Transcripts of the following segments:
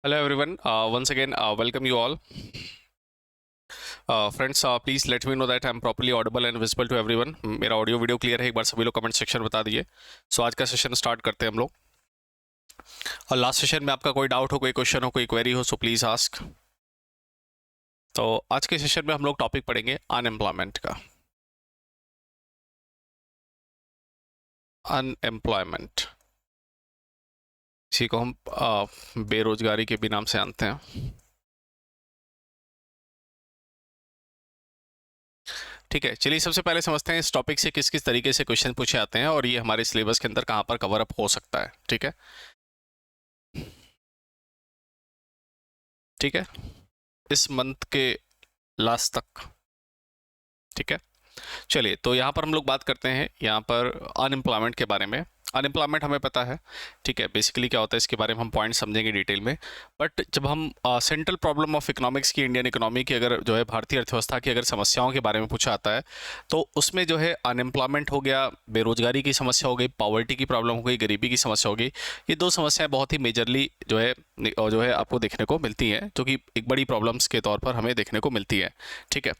Hello everyone. Once again, welcome you all. Friends, please let me know that I'm properly audible and visible to everyone. मेरा audio video clear है? एक बार सभी लोग comment section बता दिए. सो आज का सेशन स्टार्ट करते हैं हम लोग. और लास्ट सेशन में आपका कोई डाउट हो, कोई क्वेश्चन हो, कोई क्वेरी हो, सो प्लीज आस्क. तो आज के सेशन में हम लोग टॉपिक पढ़ेंगे अनएम्प्लॉयमेंट का. अनएम्प्लॉयमेंट, इसी को हम बेरोजगारी के भी नाम से जानते हैं. ठीक है, चलिए सबसे पहले समझते हैं इस टॉपिक से किस किस तरीके से क्वेश्चन पूछे आते हैं और ये हमारे सिलेबस के अंदर कहाँ पर कवर अप हो सकता है. ठीक है, ठीक है, इस मंथ के लास्ट तक. ठीक है, चलिए तो यहाँ पर हम लोग बात करते हैं यहाँ पर अनएम्प्लॉयमेंट के बारे में. अनएम्प्लॉयमेंट हमें पता है, ठीक है, बेसिकली क्या होता है इसके बारे में हम पॉइंट समझेंगे डिटेल में. बट जब हम सेंट्रल प्रॉब्लम ऑफ इकोनॉमिक्स की, इंडियन इकोनॉमी की, अगर जो है भारतीय अर्थव्यवस्था की अगर समस्याओं के बारे में पूछा आता है तो उसमें जो है अनएम्प्लॉयमेंट हो गया, बेरोजगारी की समस्या हो गई, पॉवर्टी की प्रॉब्लम हो गई, गरीबी की समस्या हो गई. ये दो समस्याएं बहुत ही मेजरली जो है आपको देखने को मिलती हैं, जो कि एक बड़ी प्रॉब्लम्स के तौर पर हमें देखने को मिलती है. ठीक है,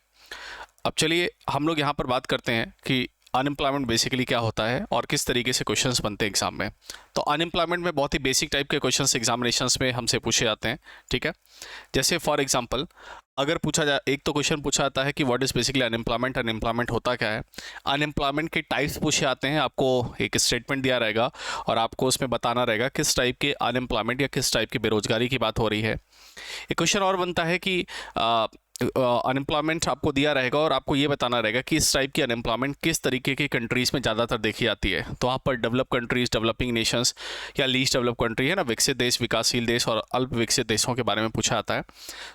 अब चलिए हम लोग यहाँ पर बात करते हैं कि अनएम्प्लॉयमेंट बेसिकली क्या होता है और किस तरीके से क्वेश्चंस बनते हैं एग्जाम में. तो अनएम्प्लॉयमेंट में बहुत ही बेसिक टाइप के क्वेश्चंस एग्जामिनेशंस में हमसे पूछे जाते हैं. ठीक है, जैसे फॉर एग्जांपल अगर पूछा जाए, एक तो क्वेश्चन पूछा जाता है कि what is basically unemployment, unemployment होता क्या है. अनएम्प्लॉयमेंट के टाइप्स पूछे आते हैं, आपको एक स्टेटमेंट दिया रहेगा और आपको उसमें बताना रहेगा किस टाइप के अनएम्प्लॉयमेंट या किस टाइप की बेरोजगारी की बात हो रही है. एक क्वेश्चन और बनता है कि अनएम्प्लॉयमेंट आपको दिया रहेगा और आपको ये बताना रहेगा कि इस टाइप की अनएम्प्लॉयमेंट किस तरीके की कंट्रीज़ में ज़्यादातर देखी जाती है. तो वहाँ पर डेवलप कंट्रीज़, डेवलपिंग नेशंस या लीस्ट डेवलप कंट्री है ना, विकसित देश, विकासशील देश और अल्प विकसित देशों के बारे में पूछा आता है.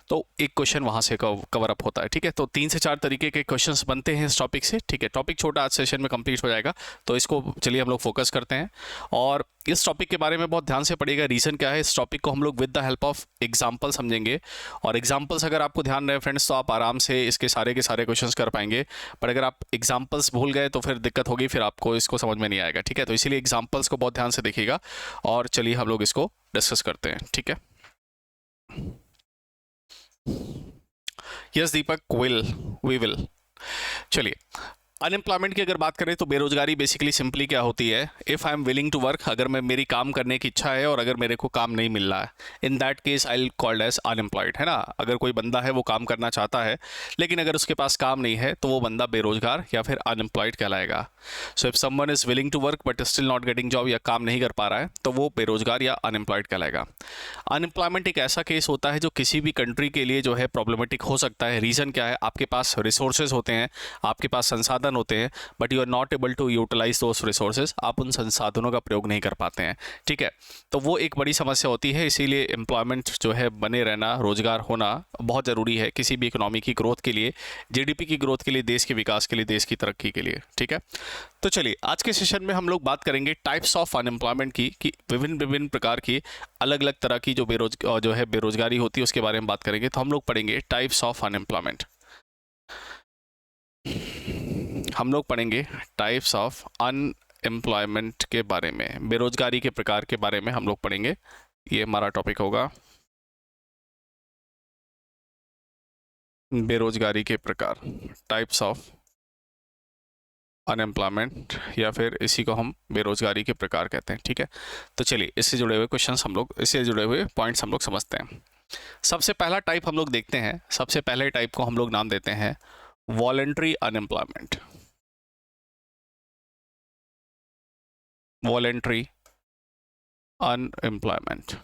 तो एक क्वेश्चन वहाँ से कवर अप होता है. ठीक है, तो 3 से 4 तरीके के क्वेश्चंस बनते हैं इस टॉपिक से. ठीक है, टॉपिक छोटा आज सेशन में कंप्लीट हो जाएगा, तो इसको चलिए हम लोग फोकस करते हैं और इस टॉपिक के बारे में बहुत ध्यान से पढ़िएगा. रीज़न क्या है, इस टॉपिक को हम लोग with the help of example समझेंगे और एग्जाम्पल्स अगर आपको ध्यान रहे फ्रेंड्स तो आप आराम से इसके सारे के सारे क्वेश्चंस कर पाएंगे. पर अगर आप एग्जाम्पल्स भूल गए तो फिर दिक्कत होगी, फिर आपको इसको समझ में नहीं आएगा. ठीक है, तो इसीलिए एग्जाम्पल्स को बहुत ध्यान से देखिएगा और चलिए हम लोग इसको डिस्कस करते हैं. ठीक है, यस दीपक, वी विल. चलिए, अनएम्प्लॉयमेंट की अगर बात करें तो बेरोजगारी बेसिकली सिंपली क्या होती है, if I am willing to work, अगर मैं मेरी काम करने की इच्छा है और अगर मेरे को काम नहीं मिल रहा है, in that case I will called as unemployed. है ना, अगर कोई बंदा है वो काम करना चाहता है लेकिन अगर उसके पास काम नहीं है तो वो बंदा बेरोजगार या फिर अनएम्प्लॉयड कहलाएगा. So if someone is willing to work but still not getting job, या काम नहीं कर पा रहा है, तो वो बेरोजगार या अनएम्प्लॉयड कहलाएगा. अनएम्प्लॉयमेंट एक ऐसा केस होता है जो किसी भी कंट्री के लिए जो है प्रॉब्लमेटिक हो सकता है. रीज़न क्या है, आपके पास रिसोर्सेज होते हैं, आपके पास संसाधन होते हैं, but you are not able to utilize those resources, आप उन संसाधनों का प्रयोग नहीं कर पाते हैं. ठीक है, तो वो एक बड़ी समस्या होती है. इसीलिए एम्प्लॉयमेंट जो है बने रहना, रोजगार होना बहुत ज़रूरी है किसी भी इकोनॉमी की ग्रोथ के लिए, जीडीपी की ग्रोथ के लिए, देश के विकास के लिए, देश की तरक्की के लिए. ठीक है, तो चलिए आज के सेशन में हम लोग बात करेंगे टाइप्स ऑफ अनएम्प्लॉयमेंट की, कि विभिन्न विभिन्न प्रकार की अलग अलग तरह की जो है बेरोजगारी होती है उसके बारे में बात करेंगे. तो हम लोग पढ़ेंगे टाइप्स ऑफ अनएम्प्लॉयमेंट. हम लोग पढ़ेंगे टाइप्स ऑफ अनएम्प्लॉयमेंट के बारे में, बेरोजगारी के प्रकार के बारे में हम लोग पढ़ेंगे. ये हमारा टॉपिक होगा, बेरोजगारी के प्रकार, टाइप्स ऑफ अनएम्प्लॉयमेंट, या फिर इसी को हम बेरोजगारी के प्रकार कहते हैं. ठीक है, तो चलिए इससे जुड़े हुए क्वेश्चंस हम लोग, इससे जुड़े हुए पॉइंट्स हम लोग समझते हैं. सबसे पहला टाइप हम लोग देखते हैं, सबसे पहले टाइप को हम लोग नाम देते हैं voluntary unemployment. Voluntary unemployment,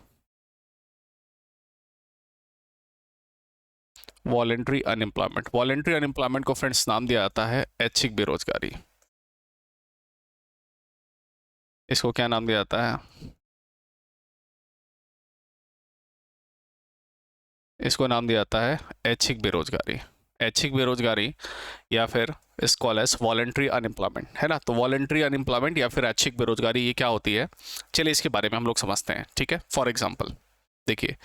voluntary unemployment. Voluntary unemployment को फ्रेंड्स नाम दिया जाता है ऐच्छिक बेरोजगारी. इसको क्या नाम दिया जाता है, इसको नाम दिया जाता है ऐच्छिक बेरोजगारी. ऐच्छिक बेरोजगारी या फिर इस कॉल एज वॉलेंट्री अनएम्प्लॉयमेंट. है ना, तो वॉलेंट्री अनएम्प्लॉयमेंट या फिर ऐच्छिक बेरोजगारी ये क्या होती है, चलिए इसके बारे में हम लोग समझते हैं. ठीक है, फॉर एग्जाम्पल देखिए,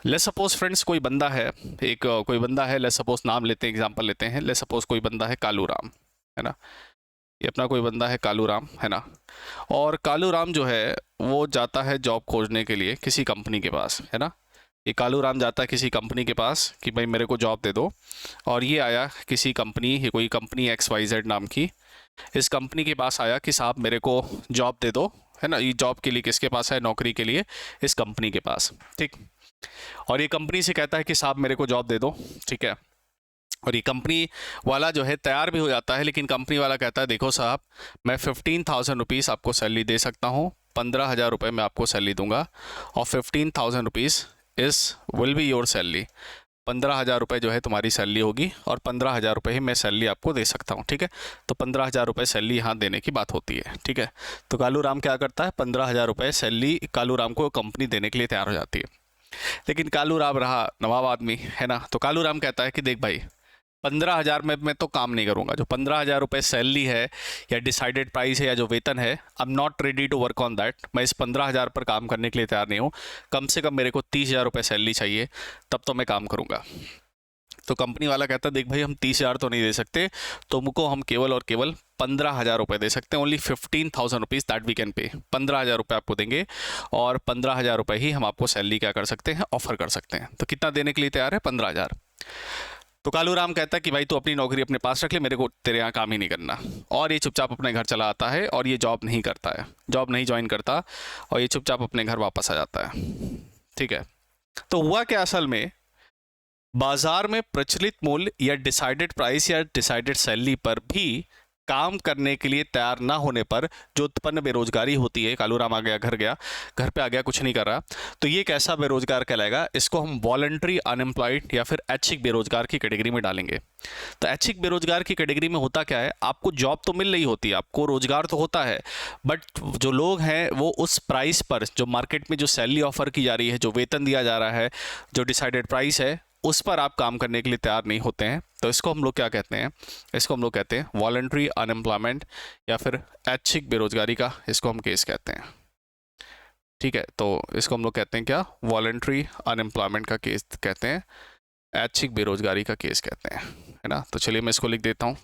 लेट्स सपोज फ्रेंड्स कोई बंदा है, एक कोई बंदा है, लेट्स सपोज नाम लेते हैं, एग्जांपल लेते हैं, लेट्स सपोज कोई बंदा है कालू राम. है ना, ये अपना कोई बंदा है कालू राम. है ना, और कालू राम जो है वो जाता है जॉब खोजने के लिए किसी कंपनी के पास. है ना, ये कालू राम जाता है किसी कंपनी के पास कि भाई मेरे को जॉब दे दो, और ये आया किसी कंपनी, ये कोई कंपनी XYZ नाम की, इस कंपनी के पास आया कि साहब मेरे को जॉब दे दो, है ना। ये जॉब के लिए किसके पास है, नौकरी के लिए इस कंपनी के पास, ठीक। और ये कंपनी से कहता है कि साहब मेरे को जॉब दे दो, ठीक है। और ये कंपनी वाला जो है तैयार भी हो जाता है, लेकिन कंपनी वाला कहता है देखो साहब मैं 15,000 रुपीज़ आपको सैलरी दे सकता हूँ, 15,000 रुपये मैं आपको सैलरी दूंगा, और 15,000 रुपीज़ इस विल बी योर सैलरी, 15,000 रुपये जो है तुम्हारी सैलरी होगी, और 15,000 रुपये ही मैं सैलरी आपको दे सकता हूँ, ठीक है। तो 15,000 रुपये सैलरी यहाँ देने की बात होती है, ठीक है। तो कालू राम क्या करता है, 15,000 रुपये सैलरी कालू राम को कंपनी देने के लिए तैयार हो जाती है। लेकिन कालू राम रहा नवाब आदमी, है ना। तो कालू राम कहता है कि देख भाई 15,000 में मैं तो काम नहीं करूंगा, जो 15,000 रुपये सैलरी है या डिसाइडेड प्राइस है या जो वेतन है, I am not ready to work on that, मैं इस 15,000 पर काम करने के लिए तैयार नहीं हूँ, कम से कम मेरे को 30,000 रुपये सैलरी चाहिए, तब तो मैं काम करूँगा। तो कंपनी वाला कहता है देख भाई हम 30,000 तो नहीं दे सकते, तुमको हम केवल और केवल 15,000 रुपये दे सकते हैं, only 15,000 rupees that we can pay, 15,000 रुपये आपको देंगे, और 15,000 रुपये ही हम आपको सैलरी क्या कर सकते हैं, ऑफर कर सकते हैं। तो कितना देने के लिए तैयार है, 15,000। तो कालू राम कहता है कि भाई तू अपनी नौकरी अपने पास रख ले, मेरे को तेरे यहाँ काम ही नहीं करना, और ये चुपचाप अपने घर चला आता है, और ये जॉब नहीं करता है, जॉब नहीं ज्वाइन करता, और ये चुपचाप अपने घर वापस आ जाता है, ठीक है। तो हुआ क्या, असल में बाजार में प्रचलित मूल्य या डिसाइडेड प्राइस या डिसाइडेड सैलरी पर भी काम करने के लिए तैयार ना होने पर जो उत्पन्न बेरोजगारी होती है, कालू राम आ गया, घर पे आ गया, कुछ नहीं कर रहा, तो ये कैसा बेरोजगार कहलाएगा, इसको हम वॉलंटरी अनएम्प्लॉयड या फिर ऐच्छिक बेरोजगार की कैटेगरी में डालेंगे। तो ऐच्छिक बेरोजगार की कैटेगरी में होता क्या है, आपको जॉब तो मिल रही होती है, आपको रोजगार तो होता है, बट जो लोग हैं वो उस प्राइस पर, जो मार्केट में जो सैलरी ऑफर की जा रही है, जो वेतन दिया जा रहा है, जो डिसाइडेड प्राइस है, उस पर आप काम करने के लिए तैयार नहीं होते हैं। तो इसको हम लोग क्या कहते हैं, इसको हम लोग कहते हैं वॉलंटरी अनएम्प्लॉयमेंट या फिर ऐच्छिक बेरोजगारी का इसको हम केस कहते हैं, ठीक है। तो इसको हम लोग कहते हैं क्या, वॉलंटरी अनएम्प्लॉयमेंट का केस कहते हैं, ऐच्छिक बेरोजगारी का केस कहते हैं, है ना। तो चलिए मैं इसको लिख देता हूँ।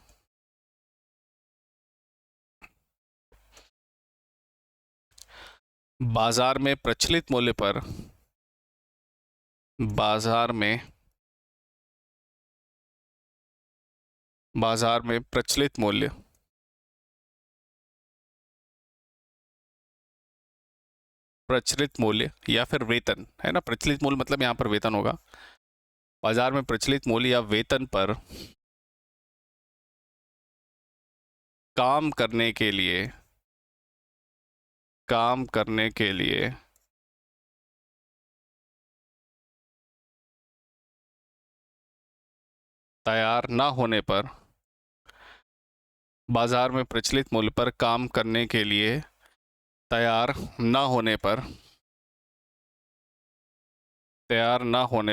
बाजार में प्रचलित मूल्य पर, बाजार में प्रचलित मूल्य या फिर वेतन, है ना। प्रचलित मूल्य मतलब यहाँ पर वेतन होगा, बाजार में प्रचलित मूल्य या वेतन पर काम करने के लिए तैयार ना होने पर, बाजार में प्रचलित मूल्य पर काम करने के लिए तैयार ना होने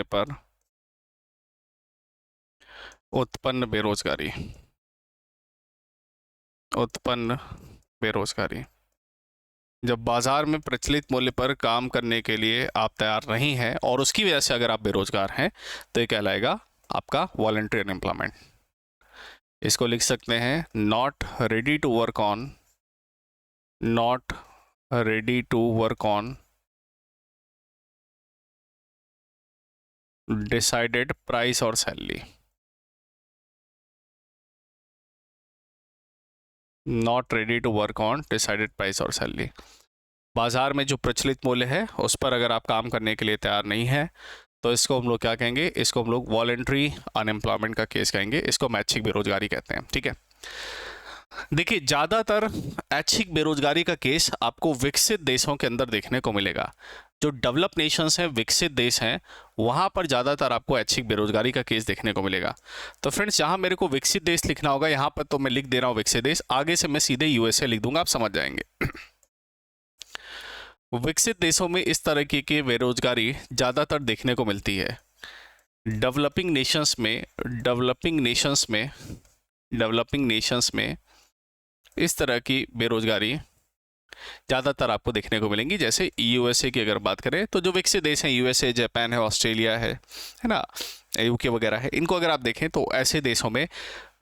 पर उत्पन्न बेरोजगारी। जब बाजार में प्रचलित मूल्य पर काम करने के लिए आप तैयार नहीं हैं और उसकी वजह से अगर आप बेरोजगार हैं, तो ये कहलाएगा आपका वॉलंटरी अनएम्प्लॉयमेंट। इसको लिख सकते हैं not ready to work on decided price और salary, not ready to work on decided price और सैलरी। बाजार में जो प्रचलित मूल्य है उस पर अगर आप काम करने के लिए तैयार नहीं है, तो इसको हम लोग क्या कहेंगे, इसको हम लोग वॉलंटरी अनएम्प्लॉयमेंट का केस कहेंगे, इसको ऐच्छिक बेरोजगारी कहते हैं, ठीक है। देखिए ज़्यादातर ऐच्छिक बेरोजगारी का केस आपको विकसित देशों के अंदर देखने को मिलेगा। जो डेवलप नेशंस हैं, विकसित देश हैं, वहाँ पर ज़्यादातर आपको ऐच्छिक बेरोजगारी का केस देखने को मिलेगा। तो फ्रेंड्स यहाँ मेरे को विकसित देश लिखना होगा, यहाँ पर तो मैं लिख दे रहा हूँ विकसित देश, आगे से मैं सीधे USA लिख दूंगा, आप समझ जाएंगे। विकसित देशों में इस तरह की बेरोजगारी ज़्यादातर देखने को मिलती है। डेवलपिंग नेशंस में इस तरह की बेरोजगारी ज़्यादातर आपको देखने को मिलेंगी। जैसे USA की अगर बात करें तो जो विकसित देश हैं, USA, जापान है, ऑस्ट्रेलिया है ना, UK वगैरह है, इनको अगर आप देखें तो ऐसे देशों में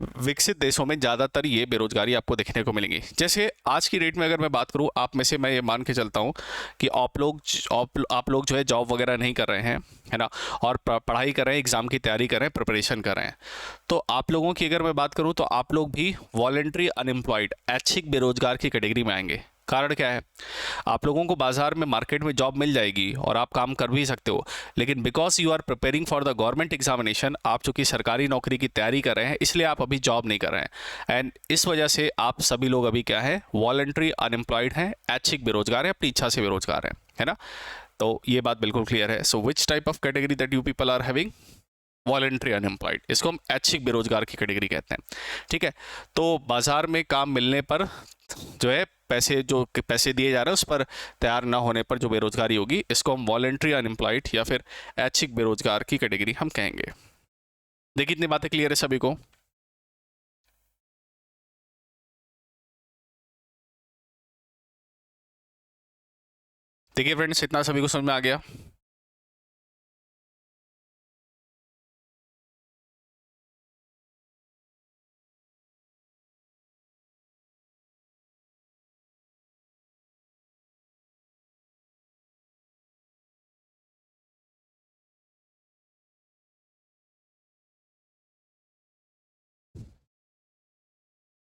विकसित देशों में ज़्यादातर ये बेरोजगारी आपको देखने को मिलेंगी। जैसे आज की डेट में अगर मैं बात करूँ, आप में से मैं ये मान के चलता हूँ कि आप लोग जो है जॉब वगैरह नहीं कर रहे हैं, है ना, और पढ़ाई कर रहे हैं, एग्ज़ाम की तैयारी कर रहे हैं, प्रिपरेशन कर रहे हैं। तो आप लोगों की अगर मैं बात करूँ तो आप लोग भी वॉलेंट्री अनएम्प्लॉयड, ऐच्छिक बेरोजगार की कैटेगरी में आएंगे। कारण क्या है, आप लोगों को बाजार में, मार्केट में जॉब मिल जाएगी और आप काम कर भी सकते हो, लेकिन because you are preparing for the government examination, आप चूंकि सरकारी नौकरी की तैयारी कर रहे हैं, इसलिए आप अभी जॉब नहीं कर रहे हैं, एंड इस वजह से आप सभी लोग अभी क्या है, वॉलेंट्री अनएम्प्लॉयड हैं, ऐच्छिक बेरोजगार हैं, अपनी इच्छा से बेरोजगार हैं, है ना। तो ये बात बिल्कुल क्लियर है। So which type of category that you people are having, voluntary unemployed, इसको हम ऐच्छिक बेरोजगार की कैटेगरी कहते हैं, ठीक है। तो बाजार में काम मिलने पर जो है पैसे दिए जा रहे हैं, उस पर तैयार ना होने पर जो बेरोजगारी होगी, इसको हम वॉलेंट्री अनएम्प्लॉयड या फिर ऐच्छिक बेरोजगार की कैटेगरी हम कहेंगे। देखिए इतनी बातें क्लियर है सभी को। देखिए फ्रेंड्स, इतना सभी को समझ में आ गया।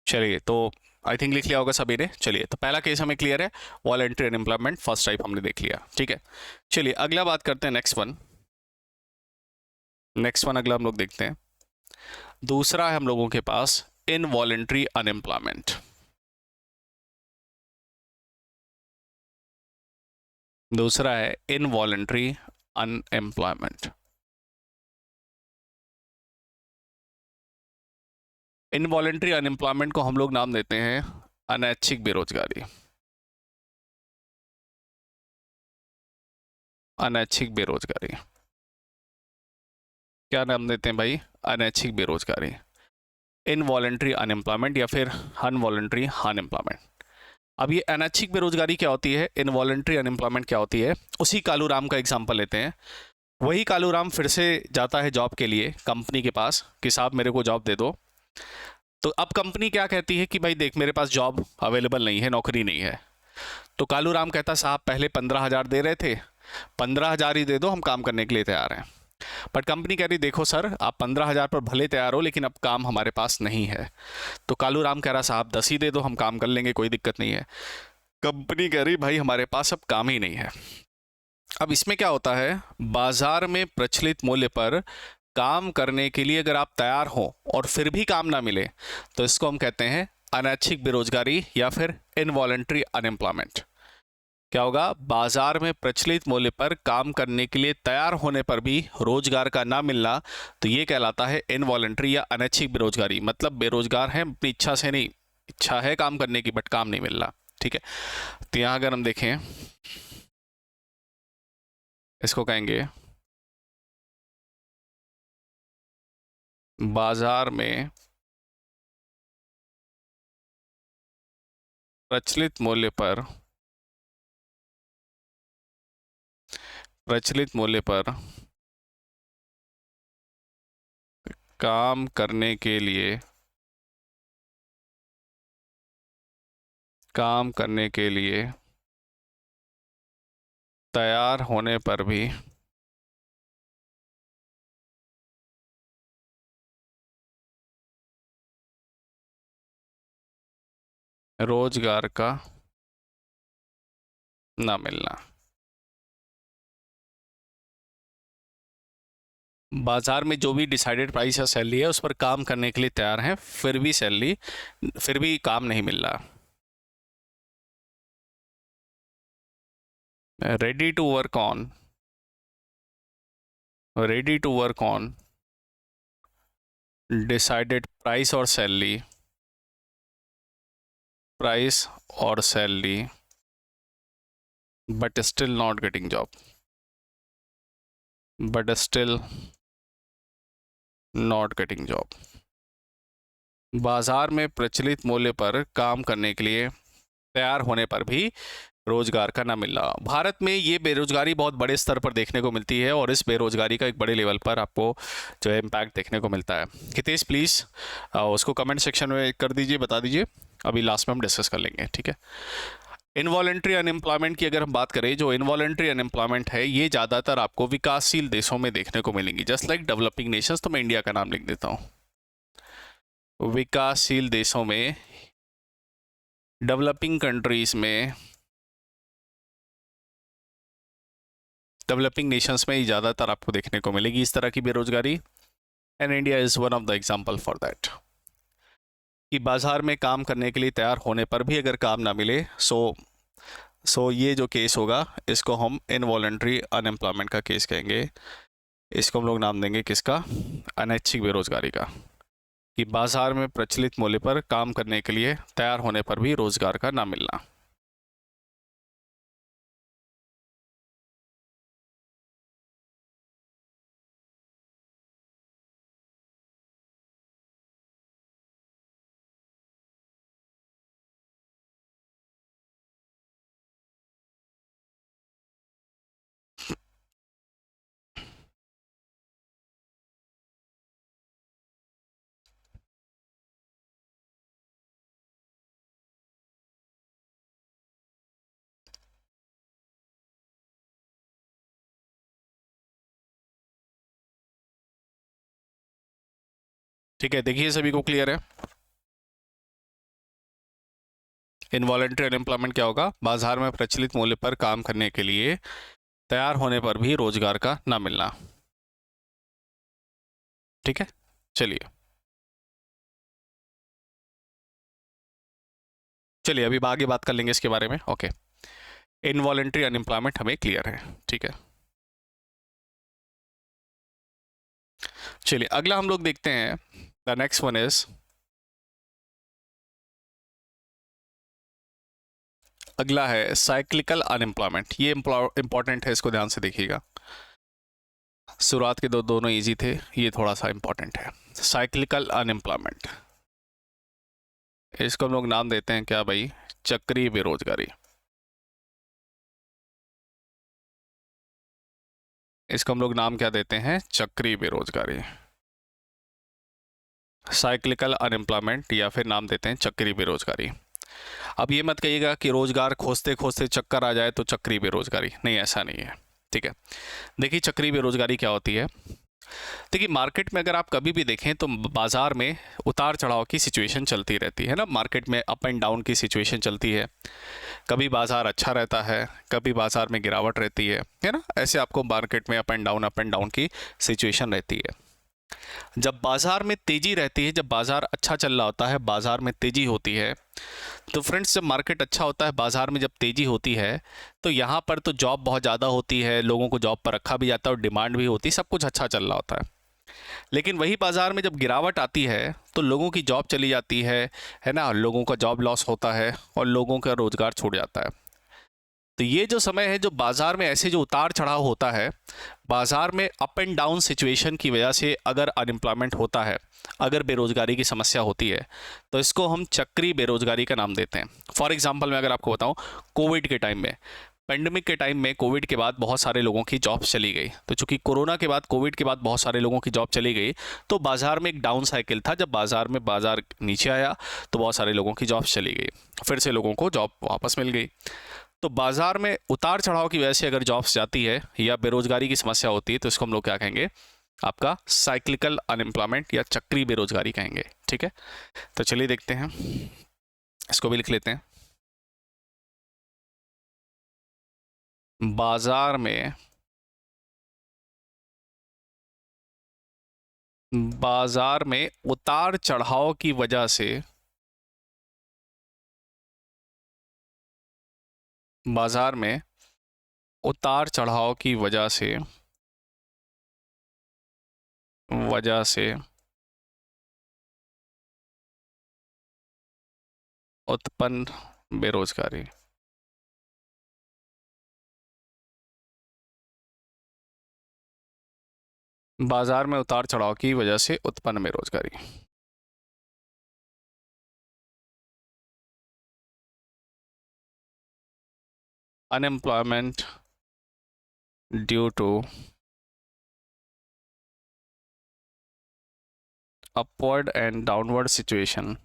चलिए, तो आई थिंक लिख लिया होगा सभी ने। चलिए, तो पहला केस हमें क्लियर है, वॉलेंट्री अनएम्प्लॉयमेंट, फर्स्ट टाइप हमने देख लिया, ठीक है। चलिए अगला बात करते हैं, नेक्स्ट वन अगला हम लोग देखते हैं। दूसरा है हम लोगों के पास इनवॉलेंट्री अनएम्प्लॉयमेंट। दूसरा है इनवॉलेंट्री अनएम्प्लॉयमेंट। इनवॉलेंट्री अनएम्प्लॉयमेंट को हम लोग नाम देते हैं अनैच्छिक बेरोजगारी। अनैच्छिक बेरोजगारी क्या नाम देते हैं भाई, अनैच्छिक बेरोजगारी, इनवॉलेंट्री अनएम्प्लॉयमेंट या फिर अनवॉलेंट्री अनएम्प्लॉयमेंट। अब ये अनैच्छिक बेरोजगारी क्या होती है, इनवॉलेंट्री अनएम्प्लॉयमेंट क्या होती है, उसी कालू राम का एग्जाम्पल लेते हैं। वही कालू राम फिर से जाता है जॉब के लिए कंपनी के पास कि साहब मेरे को जॉब दे दो। तो अब कंपनी क्या कहती है कि भाई देख, मेरे पास जॉब अवेलेबल नहीं है, नौकरी नहीं है। तो कालू राम कहता साहब पहले 15,000 दे रहे थे, 15,000 ही दे दो, हम काम करने के लिए तैयार हैं। बट कंपनी कह रही देखो सर, आप 15,000 पर भले तैयार हो, लेकिन अब काम हमारे पास नहीं है। तो कालू राम कह रहा साहब 10 ही दे दो, हम काम कर लेंगे, कोई दिक्कत नहीं है। कंपनी कह रही भाई हमारे पास अब काम ही नहीं है। अब इसमें क्या होता है, बाजार में प्रचलित मूल्य पर काम करने के लिए अगर आप तैयार हो और फिर भी काम ना मिले, तो इसको हम कहते हैं अनैच्छिक बेरोजगारी या फिर इनवॉलेंट्री अनएम्प्लॉयमेंट। क्या होगा, बाजार में प्रचलित मूल्य पर काम करने के लिए तैयार होने पर भी रोजगार का ना मिलना, तो ये कहलाता है इनवॉलेंट्री या अनैच्छिक बेरोजगारी। मतलब बेरोजगार है, अपनी इच्छा से नहीं, इच्छा है काम करने की बट काम नहीं मिल रहा, ठीक है। तो यहाँ अगर हम देखें, इसको कहेंगे बाजार में प्रचलित मूल्य पर काम करने के लिए तैयार होने पर भी रोजगार का ना मिलना। बाजार में जो भी डिसाइडेड प्राइस या सैलरी है उस पर काम करने के लिए तैयार हैं, फिर भी काम नहीं मिल रहा। Ready to work on decided price और salary but still not getting job, बाजार में प्रचलित मूल्य पर काम करने के लिए तैयार होने पर भी रोजगार का ना मिलना। भारत में ये बेरोजगारी बहुत बड़े स्तर पर देखने को मिलती है और इस बेरोजगारी का एक बड़े लेवल पर आपको जो है इम्पैक्ट देखने को मिलता है। हितेश प्लीज़ उसको कमेंट सेक्शन में कर दीजिए, बता दीजिए, अभी लास्ट में हम डिस्कस कर लेंगे, ठीक है। इनवॉलेंट्री अनएम्प्लॉयमेंट की अगर हम बात करें, जो इनवॉलेंट्री अनएम्प्लॉयमेंट है ये ज़्यादातर आपको विकासशील देशों में देखने को मिलेंगी, जस्ट लाइक डेवलपिंग नेशंस। तो मैं इंडिया का नाम लिख देता हूँ। विकासशील देशों में, डेवलपिंग कंट्रीज में, डेवलपिंग नेशंस में ही ज़्यादातर आपको देखने को मिलेगी इस तरह की बेरोजगारी। And India is one of the example for that, कि बाजार में काम करने के लिए तैयार होने पर भी अगर काम ना मिले, सो ये जो केस होगा इसको हम इनवॉलंटरी अनएम्प्लॉयमेंट का केस कहेंगे। इसको हम लोग नाम देंगे किसका? अनैच्छिक बेरोजगारी का, कि बाजार में प्रचलित मूल्य पर काम करने के लिए तैयार होने पर भी रोजगार का ना मिलना। ठीक है, देखिए सभी को क्लियर है? इनवॉलंटरी अनएम्प्लॉयमेंट क्या होगा? बाजार में प्रचलित मूल्य पर काम करने के लिए तैयार होने पर भी रोजगार का ना मिलना। ठीक है, चलिए चलिए अभी आगे बात कर लेंगे इसके बारे में। ओके, इनवॉलंटरी अनएम्प्लॉयमेंट हमें क्लियर है, ठीक है। चलिए अगला हम लोग देखते हैं, द नेक्स्ट वन इज, अगला है साइक्लिकल अनएम्प्लॉयमेंट। ये इंपॉर्टेंट है, इसको ध्यान से देखिएगा। शुरुआत के दोनों इजी थे, ये थोड़ा सा इंपॉर्टेंट है। साइक्लिकल अनएम्प्लॉयमेंट, इसको हम लोग नाम देते हैं क्या भाई? चक्रीय बेरोजगारी। इसको हम लोग नाम क्या देते हैं? चक्रीय बेरोजगारी, साइक्लिकल अनएम्प्लॉयमेंट, या फिर नाम देते हैं चक्रीय बेरोजगारी। अब ये मत कहिएगा कि रोजगार खोजते खोजते चक्कर आ जाए तो चक्रीय बेरोजगारी, नहीं, ऐसा नहीं है, ठीक है। देखिए चक्रीय बेरोजगारी क्या होती है। देखिए मार्केट में अगर आप कभी भी देखें तो बाजार में उतार चढ़ाव की सिचुएशन चलती रहती है ना, मार्केट में अप एंड डाउन की सिचुएशन चलती है। कभी बाजार अच्छा रहता है, कभी बाजार में गिरावट रहती है ना, ऐसे आपको मार्केट में अप एंड डाउन की सिचुएशन रहती है। जब बाजार में तेजी रहती है, जब बाजार अच्छा चल रहा होता है, बाजार में तेजी होती है, तो फ्रेंड्स जब मार्केट अच्छा होता है, बाजार में जब तेजी होती है, तो यहाँ पर तो जॉब बहुत ज़्यादा होती है, लोगों को जॉब पर रखा भी जाता है और डिमांड भी होती है, सब कुछ अच्छा चल रहा होता है। लेकिन वही बाजार में जब गिरावट आती है तो लोगों की जॉब चली जाती है ना, लोगों का जॉब लॉस होता है और लोगों का रोजगार छूट जाता है। तो ये जो समय है, जो बाजार में ऐसे जो उतार चढ़ाव होता है, बाजार में अप एंड डाउन सिचुएशन की वजह से अगर अनएम्प्लॉयमेंट होता है, अगर बेरोजगारी की समस्या होती है, तो इसको हम चक्रीय बेरोजगारी का नाम देते हैं। फॉर एग्जांपल मैं अगर आपको बताऊं, कोविड के टाइम में, पेंडेमिक के टाइम में, कोविड के बाद बहुत सारे लोगों की जॉब चली गई। तो चूंकि कोरोना के बाद, कोविड के बाद बहुत सारे लोगों की जॉब चली गई, तो बाजार में एक डाउन साइकिल था। जब बाजार नीचे आया तो बहुत सारे लोगों की जॉब चली गई, फिर से लोगों को जॉब वापस मिल गई। तो बाजार में उतार चढ़ाव की वजह से अगर जॉब्स जाती है या बेरोजगारी की समस्या होती है, तो इसको हम लोग क्या कहेंगे? आपका साइक्लिकल अनएम्प्लॉयमेंट या चक्रीय बेरोजगारी कहेंगे, ठीक है। तो चलिए देखते हैं, इसको भी लिख लेते हैं। बाजार में उतार चढ़ाव की वजह से, बाजार में उतार चढ़ाव की वजह से उत्पन्न बेरोजगारी। बाजार में उतार चढ़ाव की वजह से उत्पन्न बेरोजगारी। Unemployment due to upward and downward situation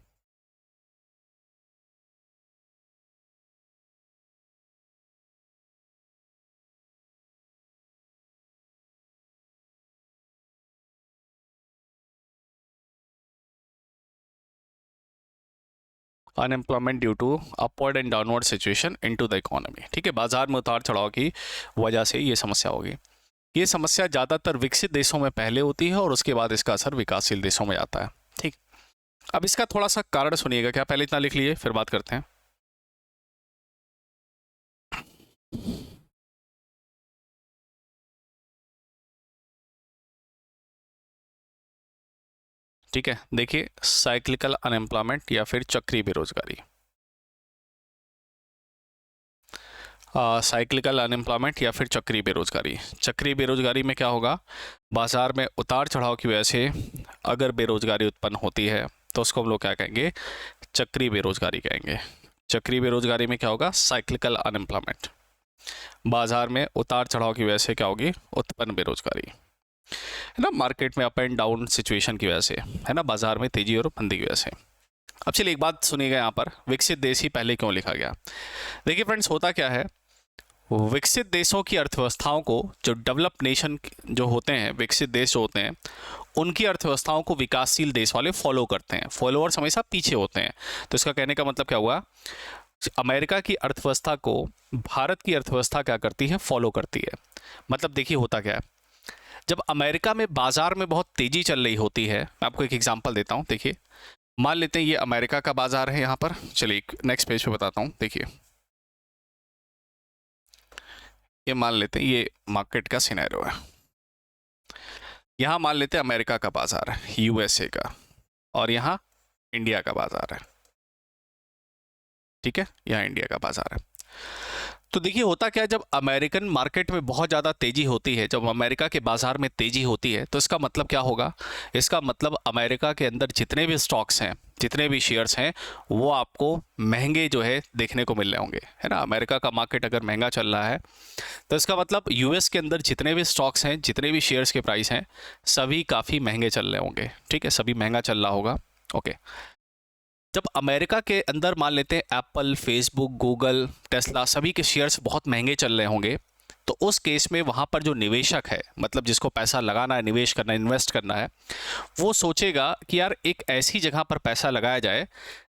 unemployment due to upward and downward situation into the economy. ठीक है, बाजार में उतार चढ़ाव की वजह से ये समस्या होगी। ये समस्या ज़्यादातर विकसित देशों में पहले होती है और उसके बाद इसका असर विकासशील देशों में आता है। ठीक, अब इसका थोड़ा सा कारण सुनिएगा, क्या पहले इतना लिख लिए फिर बात करते हैं। ठीक है, देखिए साइक्लिकल अनएम्प्लॉयमेंट या फिर चक्रीय बेरोजगारी। साइक्लिकल अनएम्प्लॉयमेंट या फिर चक्रीय बेरोजगारी। चक्रीय बेरोजगारी में क्या होगा, बाजार में उतार चढ़ाव की वजह से अगर बेरोजगारी उत्पन्न होती है तो उसको हम लोग क्या कहेंगे, चक्रीय बेरोजगारी कहेंगे। चक्रीय बेरोजगारी में क्या होगा, साइक्लिकल अनएम्प्लॉयमेंट, बाजार में उतार चढ़ाव की वजह से क्या होगी, उत्पन्न बेरोजगारी, है ना, मार्केट में अप एंड डाउन सिचुएशन की वजह से, है ना, बाजार में तेजी और मंदी की वजह से। अब चलिए एक बात सुनिएगा, यहाँ पर विकसित देश ही पहले क्यों लिखा गया। देखिए फ्रेंड्स, होता क्या है, विकसित देशों की अर्थव्यवस्थाओं को, जो डेवलप्ड नेशन जो होते हैं, विकसित देश जो होते हैं, उनकी अर्थव्यवस्थाओं को विकासशील देश वाले फॉलो करते हैं। फॉलोअर्स हमेशा पीछे होते हैं। तो इसका कहने का मतलब क्या हुआ, अमेरिका की अर्थव्यवस्था को भारत की अर्थव्यवस्था क्या करती है, फॉलो करती है। मतलब देखिए होता क्या है, जब अमेरिका में बाजार में बहुत तेजी चल रही होती है, मैं आपको एक एग्जांपल देता हूं। देखिए मान लेते हैं ये अमेरिका का बाजार है यहाँ पर, चलिए नेक्स्ट पेज पे बताता हूँ। देखिए ये मान लेते हैं ये मार्केट का सिनेरियो है, यहाँ मान लेते हैं अमेरिका का बाजार है, यूएसए का, और यहाँ इंडिया का बाजार है। ठीक है, यहाँ इंडिया का बाजार है। तो देखिए होता क्या है, जब अमेरिकन मार्केट में बहुत ज़्यादा तेजी होती है, जब अमेरिका के बाजार में तेजी होती है, तो इसका मतलब क्या होगा, इसका मतलब अमेरिका के अंदर जितने भी स्टॉक्स हैं, जितने भी शेयर्स हैं, वो आपको महंगे जो है देखने को मिल रहे होंगे, है ना। अमेरिका का मार्केट अगर महंगा चल रहा है तो इसका मतलब यूएस के अंदर जितने भी स्टॉक्स हैं, जितने भी शेयर्स के प्राइस हैं, सभी काफ़ी महंगे चल रहे होंगे। ठीक है, सभी महंगा चल रहा होगा। ओके, जब अमेरिका के अंदर मान लेते हैं एप्पल, फेसबुक, गूगल, टेस्ला, सभी के शेयर्स बहुत महंगे चल रहे होंगे, तो उस केस में वहाँ पर जो निवेशक है, मतलब जिसको पैसा लगाना है, निवेश करना है, इन्वेस्ट करना है, वो सोचेगा कि यार एक ऐसी जगह पर पैसा लगाया जाए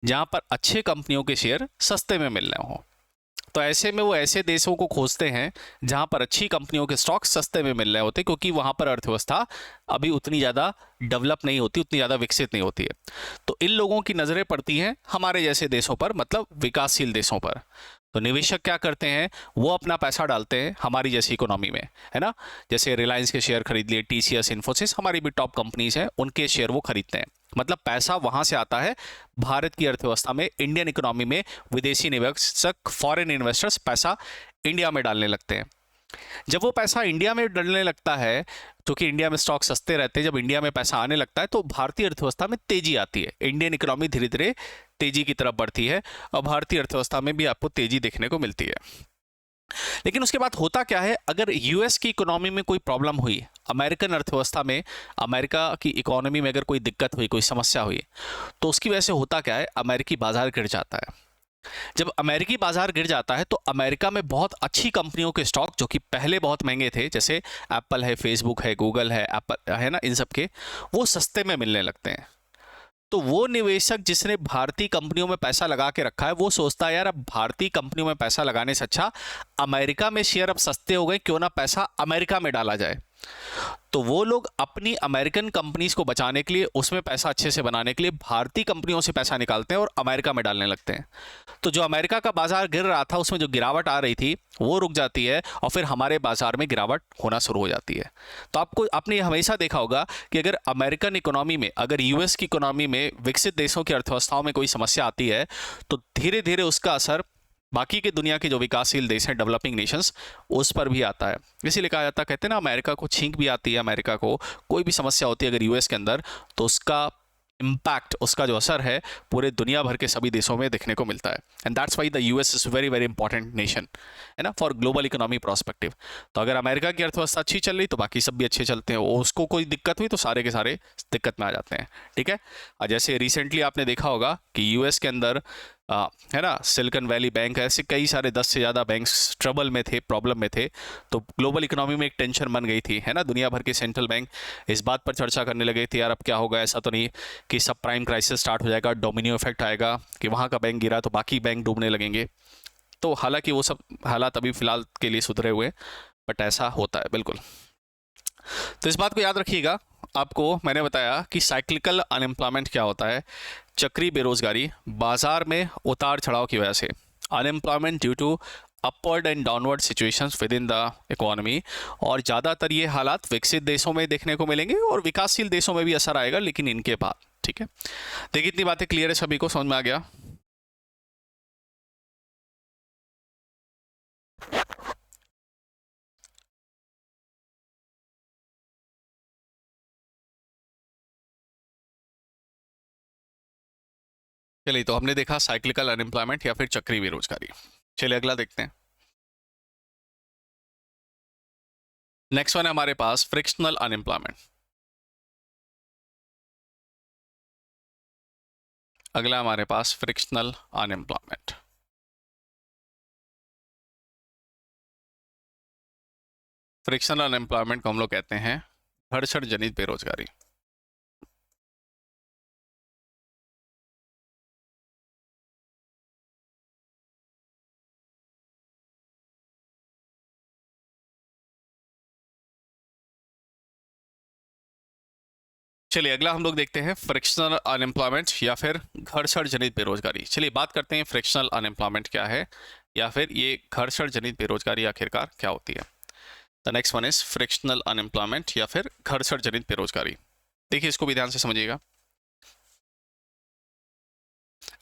जहाँ पर अच्छे कंपनियों के शेयर सस्ते में मिल रहे हों। तो ऐसे में वो ऐसे देशों को खोजते हैं जहां पर अच्छी कंपनियों के स्टॉक सस्ते में मिल रहे होते, क्योंकि वहां पर अर्थव्यवस्था अभी उतनी ज़्यादा डेवलप नहीं होती, उतनी ज़्यादा विकसित नहीं होती है। तो इन लोगों की नज़रें पड़ती हैं हमारे जैसे देशों पर, मतलब विकासशील देशों पर। तो निवेशक क्या करते हैं, वो अपना पैसा डालते हैं हमारी जैसी इकोनॉमी में, है ना। जैसे रिलायंस के शेयर खरीद लिए, टीसीएस, इन्फोसिस, हमारी भी टॉप कंपनीज हैं, उनके शेयर वो खरीदते हैं। मतलब पैसा वहां से आता है भारत की अर्थव्यवस्था में, इंडियन इकोनॉमी में। विदेशी निवेशक, फॉरेन इन्वेस्टर्स पैसा इंडिया में डालने लगते हैं। जब वो पैसा इंडिया में डलने लगता है, क्योंकि इंडिया में स्टॉक सस्ते रहते हैं, जब इंडिया में पैसा आने लगता है तो भारतीय अर्थव्यवस्था में तेजी आती है, इंडियन इकोनॉमी धीरे धीरे तेजी की तरफ बढ़ती है, और भारतीय अर्थव्यवस्था में भी आपको तेजी देखने को मिलती है। लेकिन उसके बाद होता क्या है, अगर यूएस की इकोनॉमी में कोई प्रॉब्लम हुई, अमेरिकन अर्थव्यवस्था में, अमेरिका की इकोनॉमी में अगर कोई दिक्कत हुई, कोई समस्या हुई, तो उसकी वजह से होता क्या है, अमेरिकी बाजार गिर जाता है। जब अमेरिकी बाजार गिर जाता है तो अमेरिका में बहुत अच्छी कंपनियों के स्टॉक, जो कि पहले बहुत महंगे थे, जैसे एप्पल है, फेसबुक है, गूगल है, एप्पल है ना, इन सब के, वो सस्ते में मिलने लगते हैं। तो वो निवेशक जिसने भारतीय कंपनियों में पैसा लगा के रखा है, वो सोचता है यार अब भारतीय कंपनियों में पैसा लगाने से अच्छा अमेरिका में शेयर अब सस्ते हो गए, क्यों ना पैसा अमेरिका में डाला जाए। तो वो लोग अपनी अमेरिकन कंपनीज को बचाने के लिए, उसमें पैसा अच्छे से बनाने के लिए भारतीय कंपनियों से पैसा निकालते हैं और अमेरिका में डालने लगते हैं। तो जो अमेरिका का बाजार गिर रहा था, उसमें जो गिरावट आ रही थी वो रुक जाती है, और फिर हमारे बाजार में गिरावट होना शुरू हो जाती है। तो आपने हमेशा देखा होगा कि अगर अमेरिकन इकोनॉमी में, अगर यूएस की इकोनॉमी में, विकसित देशों की अर्थव्यवस्थाओं में कोई समस्या आती है, तो धीरे धीरे उसका असर बाकी के दुनिया के जो विकासशील देश हैं, डेवलपिंग नेशंस, उस पर भी आता है। इसीलिए कहा जाता है, कहते हैं ना, अमेरिका को छींक भी आती है, अमेरिका को कोई भी समस्या होती है अगर यूएस के अंदर, तो उसका इम्पैक्ट, उसका जो असर है पूरे दुनिया भर के सभी देशों में देखने को मिलता है। And that's why the US is very very important nation, है ना, फॉर ग्लोबल इकोनॉमी प्रोस्पेक्टिव। तो अगर अमेरिका की अर्थव्यवस्था अच्छी चल रही तो बाकी सब भी अच्छे चलते हैं, उसको कोई दिक्कत हुई तो सारे के सारे दिक्कत में आ जाते हैं, ठीक है। और जैसे रिसेंटली आपने देखा होगा कि यूएस के अंदर है ना, सिलिकॉन वैली बैंक, ऐसे कई सारे 10 से ज़्यादा बैंक्स ट्रबल में थे, प्रॉब्लम में थे। तो ग्लोबल इकोनॉमी में एक टेंशन बन गई थी, है ना। दुनिया भर के सेंट्रल बैंक इस बात पर चर्चा करने लगे थे, यार अब क्या होगा, ऐसा तो नहीं कि सब प्राइम क्राइसिस स्टार्ट हो जाएगा, डोमिनो इफेक्ट आएगा कि वहाँ का बैंक गिरा तो बाकी बैंक डूबने लगेंगे। तो हालांकि वो सब हालात अभी फिलहाल के लिए सुधरे हुए, बट ऐसा होता है बिल्कुल। तो इस बात को याद रखिएगा। आपको मैंने बताया कि साइक्लिकल अनएम्प्लॉयमेंट क्या होता है, चक्री बेरोजगारी, बाजार में उतार चढ़ाव की वजह से, unemployment due to upward and downward situations within the economy. और ज़्यादातर ये हालात विकसित देशों में देखने को मिलेंगे और विकासशील देशों में भी असर आएगा, लेकिन इनके बाद, ठीक है। देखिए इतनी बातें क्लियर है, सभी को समझ में आ गया। चलिए, तो हमने देखा साइक्लिकल अनएम्प्लॉयमेंट या फिर चक्री बेरोजगारी। चलिए अगला देखते हैं। नेक्स्ट वन है हमारे पास फ्रिक्शनल अनएम्प्लॉयमेंट। अगला हमारे पास फ्रिक्शनल अनएम्प्लॉयमेंट। फ्रिक्शनल अनएम्प्लॉयमेंट को हम लोग कहते हैं घर्षण जनित बेरोजगारी। चलिए अगला हम लोग देखते हैं फ्रिक्शनल अनएम्प्लॉयमेंट या फिर घर्षण जनित बेरोजगारी। चलिए बात करते हैं फ्रिक्शनल अनएम्प्लॉयमेंट क्या है या फिर ये घर्षण जनित बेरोजगारी आखिरकार क्या होती है। The next one is frictional unemployment या फिर घर्षण जनित बेरोजगारी। देखिए इसको भी ध्यान से समझिएगा,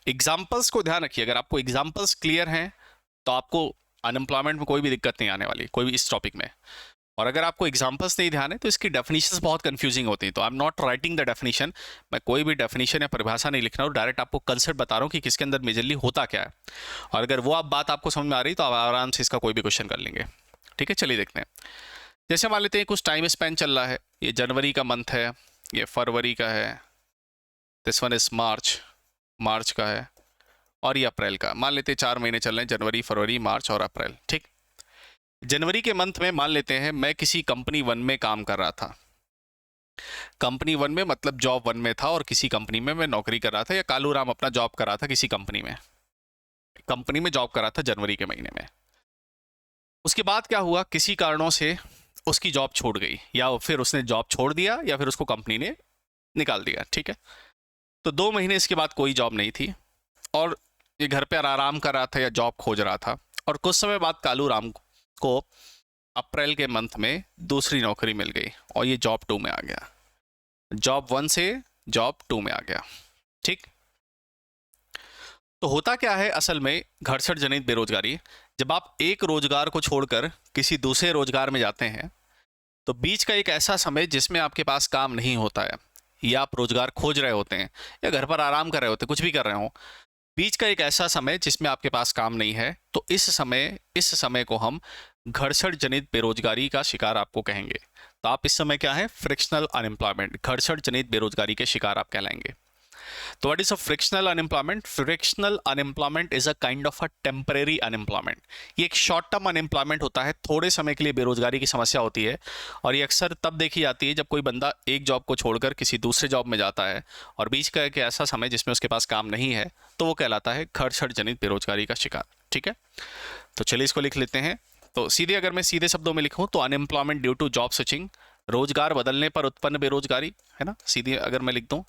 एग्जाम्पल्स को ध्यान रखिए। अगर आपको एग्जाम्पल्स क्लियर हैं तो आपको अनएम्प्लॉयमेंट में कोई भी दिक्कत नहीं आने वाली, कोई भी इस टॉपिक में। और अगर आपको एग्जाम्पल्स नहीं ध्यान है तो इसकी डेफिनेशंस बहुत कंफ्यूजिंग होती हैं। तो आई am not writing the definition, मैं कोई भी डेफिनेशन या परिभाषा नहीं लिख रहा हूँ, डायरेक्ट आपको कंसेप्ट बता रहा हूँ कि किसके अंदर मेजरली होता क्या है। और अगर वो आप बात आपको समझ में आ रही तो आप आराम से इसका कोई भी क्वेश्चन कर लेंगे, ठीक है। चलिए देखते हैं। जैसे मान लेते हैं कुछ टाइम स्पेन चल रहा है, ये जनवरी का मंथ है, ये फरवरी का है, दिस वन इज मार्च, मार्च का है, और ये अप्रैल का। मान लेते हैं 4 महीने चल रहे हैं, जनवरी फरवरी मार्च और अप्रैल, ठीक। जनवरी के मंथ में मान लेते हैं मैं किसी कंपनी वन में काम कर रहा था। कंपनी वन में मतलब जॉब वन में था और किसी कंपनी में मैं नौकरी कर रहा था, या कालू राम अपना जॉब कर रहा था किसी कंपनी में जॉब कर रहा था जनवरी के महीने में। उसके बाद क्या हुआ, किसी कारणों से उसकी जॉब छूट गई, या फिर उसने जॉब छोड़ दिया या फिर उसको कंपनी ने निकाल दिया, ठीक है। तो 2 महीने इसके बाद कोई जॉब नहीं थी और ये घर पे आराम कर रहा था या जॉब खोज रहा था। और कुछ समय बाद कालू राम को अप्रैल के मंथ में दूसरी नौकरी मिल गई और ये जॉब 2 में आ गया, जॉब 1 से जॉब 2 में आ गया, ठीक। तो होता क्या है असल में घर्षण जनित बेरोजगारी, जब आप एक रोजगार को छोड़कर किसी दूसरे रोजगार में जाते हैं तो बीच का एक ऐसा समय जिसमें आपके पास काम नहीं होता है, या आप रोजगार खोज रहे होते हैं या घर पर आराम कर रहे होते हैं, कुछ भी कर रहे हो, बीच का एक ऐसा समय जिसमें आपके पास काम नहीं है, तो इस समय को हम घर्षण जनित बेरोजगारी का शिकार आपको कहेंगे। तो आप इस समय क्या है, फ्रिक्शनल अनएम्प्लॉयमेंट, घर्षण जनित बेरोजगारी के शिकार आप कहलाएंगे। तो what is a frictional unemployment? Frictional unemployment is a kind of a temporary unemployment. ये एक शॉर्ट टर्म अनएम्प्लॉयमेंट होता है, थोड़े समय के लिए बेरोजगारी की समस्या होती है, और ये अक्सर तब देखी जाती है जब कोई बंदा एक जॉब को छोड़कर किसी दूसरे जॉब में जाता है और बीच का एक ऐसा समय जिसमें उसके पास काम नहीं है, तो वो कहलाता है घर्षण जनित बेरोजगारी का शिकार, ठीक है। तो चलिए इसको लिख लेते हैं। तो सीधे अगर मैं सीधे शब्दों में लिखूं तो unemployment due to job switching, रोजगार बदलने पर उत्पन्न बेरोजगारी, है ना। सीधे अगर मैं लिख दूं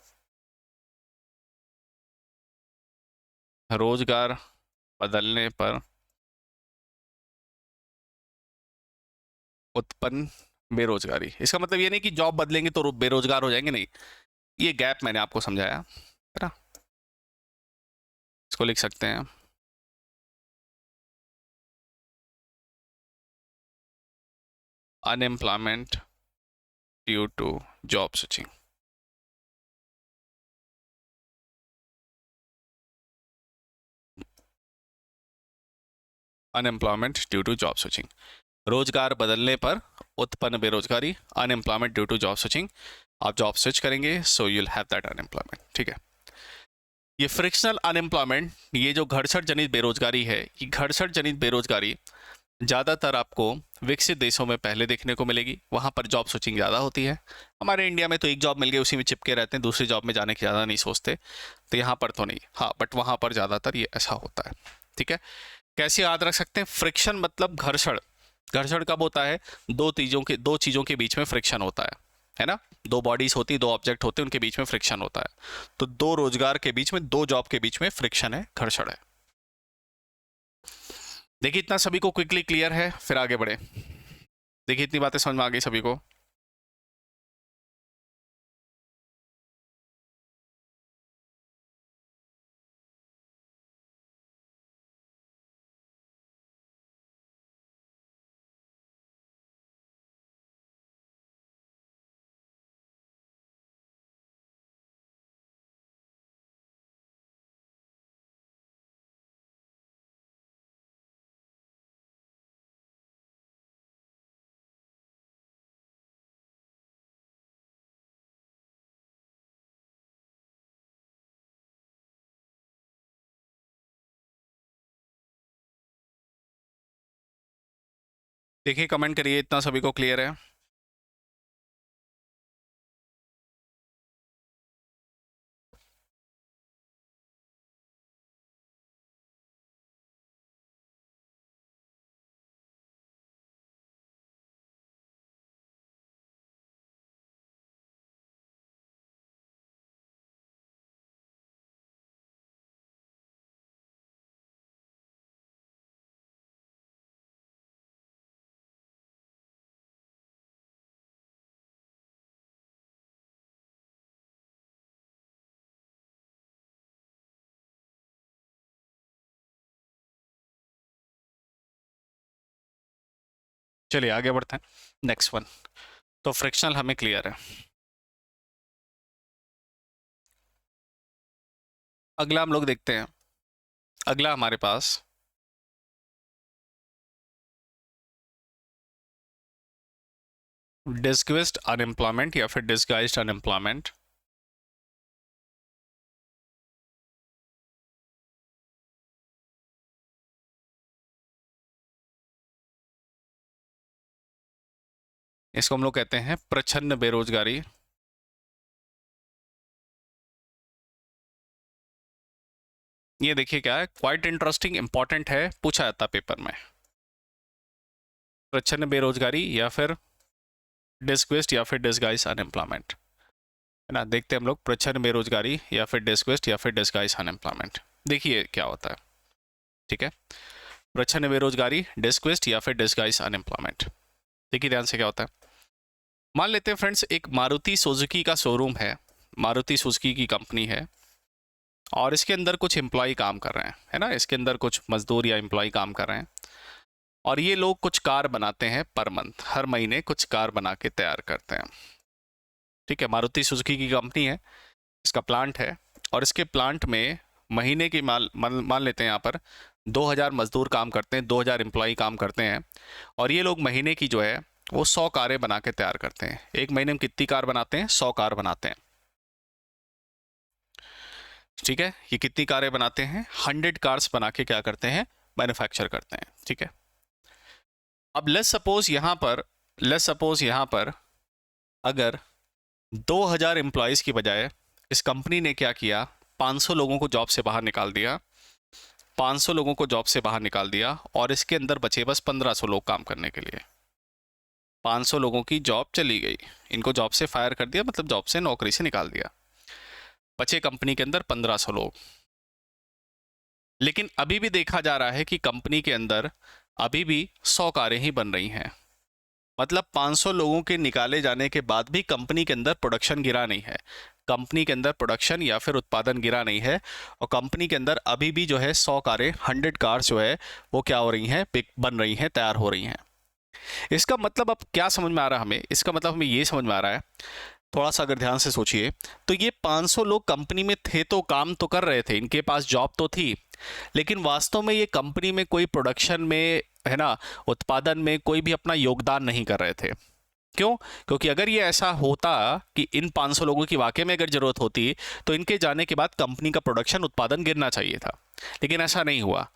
रोजगार बदलने पर उत्पन्न बेरोजगारी, इसका मतलब ये नहीं कि जॉब बदलेंगे तो बेरोजगार हो जाएंगे, नहीं। ये गैप मैंने आपको समझाया, है ना। इसको लिख सकते हैं unemployment due to job switching. Unemployment due to job switching. रोजगार बदलने पर उत्पन्न बेरोजगारी, unemployment due to job switching. आप जॉब स्विच करेंगे so you'll have that unemployment. ठीक है, ये फ्रिक्शनल अनएम्प्लॉयमेंट, ये जो घर्षण जनित बेरोजगारी है, ये घर्षण जनित बेरोजगारी ज़्यादातर आपको विकसित देशों में पहले देखने को मिलेगी, वहाँ पर जॉब स्विचिंग ज़्यादा होती है। हमारे इंडिया में तो एक जॉब मिल गई उसी में चिपके रहते हैं, दूसरी जॉब में जाने की ज़्यादा नहीं सोचते, तो यहाँ पर तो नहीं, हाँ बट वहाँ पर ज़्यादातर ये ऐसा होता है। ठीक है, कैसे याद रख सकते हैं? फ्रिक्शन मतलब घर्षण। घर्षण कब होता है? दो चीज़ों के बीच में फ्रिक्शन होता है ना? दो बॉडीज होती, दो ऑब्जेक्ट होते हैं, उनके बीच में फ्रिक्शन होता है। तो दो रोजगार के बीच में, दो जॉब के बीच में फ्रिक्शन है, घर्षण है। देखिए इतना सभी को क्विकली क्लियर है, फिर आगे बढ़े। देखिए इतनी बातें समझ में आ गई सभी को? देखिए कमेंट करिए, इतना सभी को क्लियर है? चलिए आगे बढ़ते हैं, नेक्स्ट वन। तो फ्रिक्शनल हमें क्लियर है। अगला हम लोग देखते हैं, अगला हमारे पास डिस्क्विस्ड अनएम्प्लॉयमेंट या फिर डिस्गाइज्ड अनएम्प्लॉयमेंट। इसको हम लोग कहते हैं प्रच्छन्न बेरोजगारी। ये देखिए क्या है, क्वाइट इंटरेस्टिंग, इंपॉर्टेंट है, पूछा जाता पेपर में। प्रच्छन्न बेरोजगारी या फिर डिस्क्विस्ड या फिर डिस्गाइज अनएम्प्लॉयमेंट, है ना? देखते हैं हम लोग, प्रच्छन्न बेरोजगारी या फिर डिस्क्विस्ड या फिर डिस्गाइज अनएम्प्लॉयमेंट। देखिए क्या होता है। ठीक है, प्रच्छन्न बेरोजगारी, डिस्क्विस्ड या फिर डिस्गाइज अनएम्प्लॉयमेंट। देखिए ध्यान से क्या होता है। मान लेते हैं फ्रेंड्स, एक मारुति सुजुकी का शोरूम है, मारुति सुजुकी की कंपनी है, और इसके अंदर कुछ एम्प्लॉय काम कर रहे हैं, है ना? इसके अंदर कुछ मजदूर या एम्प्लॉय काम कर रहे हैं, और ये लोग कुछ कार बनाते हैं पर मंथ, हर महीने कुछ कार बना के तैयार करते हैं। ठीक है, मारुति सुजुकी की कंपनी है, इसका प्लांट है, और इसके प्लांट में महीने की मान लेते हैं यहाँ पर 2000 मजदूर काम करते हैं, 2000 एम्प्लॉय काम करते हैं, और ये लोग महीने की जो है वो 100 कारें बना के तैयार करते हैं। एक महीने में कितनी कार बनाते हैं? 100 कार बनाते हैं। ठीक है, ये कितनी कारें बनाते हैं? 100 कार्स बना के क्या करते हैं? मैन्युफैक्चर करते हैं। ठीक है, अब लेट्स सपोज यहाँ पर अगर 2000 एम्प्लॉयज़ की बजाय इस कंपनी ने क्या किया, 500 लोगों को जॉब से बाहर निकाल दिया, 500 लोगों को जॉब से बाहर निकाल दिया, और इसके अंदर बचे बस 1500 लोग काम करने के लिए। 500 लोगों की जॉब चली गई, इनको जॉब से फायर कर दिया, मतलब जॉब से, नौकरी से निकाल दिया, बचे कंपनी के अंदर 1500 लोग। लेकिन अभी भी देखा जा रहा है कि कंपनी के अंदर अभी भी 100 कारें ही बन रही हैं, मतलब 500 लोगों के निकाले जाने के बाद भी कंपनी के अंदर प्रोडक्शन गिरा नहीं है, कंपनी के अंदर प्रोडक्शन या फिर उत्पादन गिरा नहीं है, और कंपनी के अंदर अभी भी जो है 100 कारें, 100 कार्स जो है वो क्या हो रही हैं? बन रही हैं, तैयार हो रही हैं। इसका मतलब अब क्या समझ में आ रहा है हमें? इसका मतलब हमें ये समझ में आ रहा है थोड़ा सा अगर ध्यान से सोचिए तो ये 500 लोग कंपनी में थे तो काम तो कर रहे थे, इनके पास जॉब तो थी, लेकिन वास्तव में ये कंपनी में कोई प्रोडक्शन में, है ना, उत्पादन में कोई भी अपना योगदान नहीं कर रहे थे। क्यों? क्योंकि अगर ये ऐसा होता कि इन 500 लोगों की वाकई में अगर जरूरत होती तो इनके जाने के बाद कंपनी का प्रोडक्शन उत्पादन गिरना चाहिए था, लेकिन ऐसा नहीं हुआ।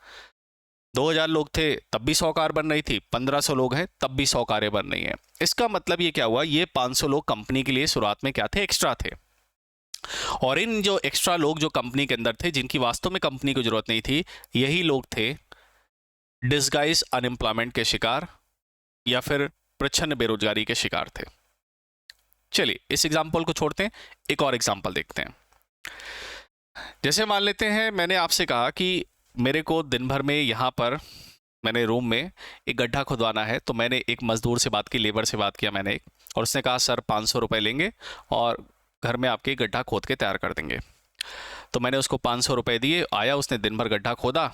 2000 लोग थे तब भी 100 कार बन रही थी, 1500 लोग हैं तब भी 100 कारें बन रही हैं। इसका मतलब ये क्या हुआ, ये 500 लोग कंपनी के लिए शुरुआत में क्या थे, एक्स्ट्रा थे। और इन जो एक्स्ट्रा लोग जो कंपनी के अंदर थे, जिनकी वास्तव में कंपनी को जरूरत नहीं थी, यही लोग थे डिसगाइज अनएम्प्लॉयमेंट के शिकार या फिर प्रच्छन्न बेरोजगारी के शिकार थे। चलिए इस एग्जाम्पल को छोड़ते हैं, एक और एग्जाम्पल देखते हैं। जैसे मान लेते हैं मैंने आपसे कहा कि मेरे को दिन भर में यहाँ पर मैंने रूम में एक गड्ढा खुदवाना है, तो मैंने एक मज़दूर से बात की, लेबर से बात किया मैंने एक, और उसने कहा सर 500 रुपये लेंगे और घर में आपके गड्ढा खोद के तैयार कर देंगे। तो मैंने उसको 500 रुपये दिए, आया, उसने दिन भर गड्ढा खोदा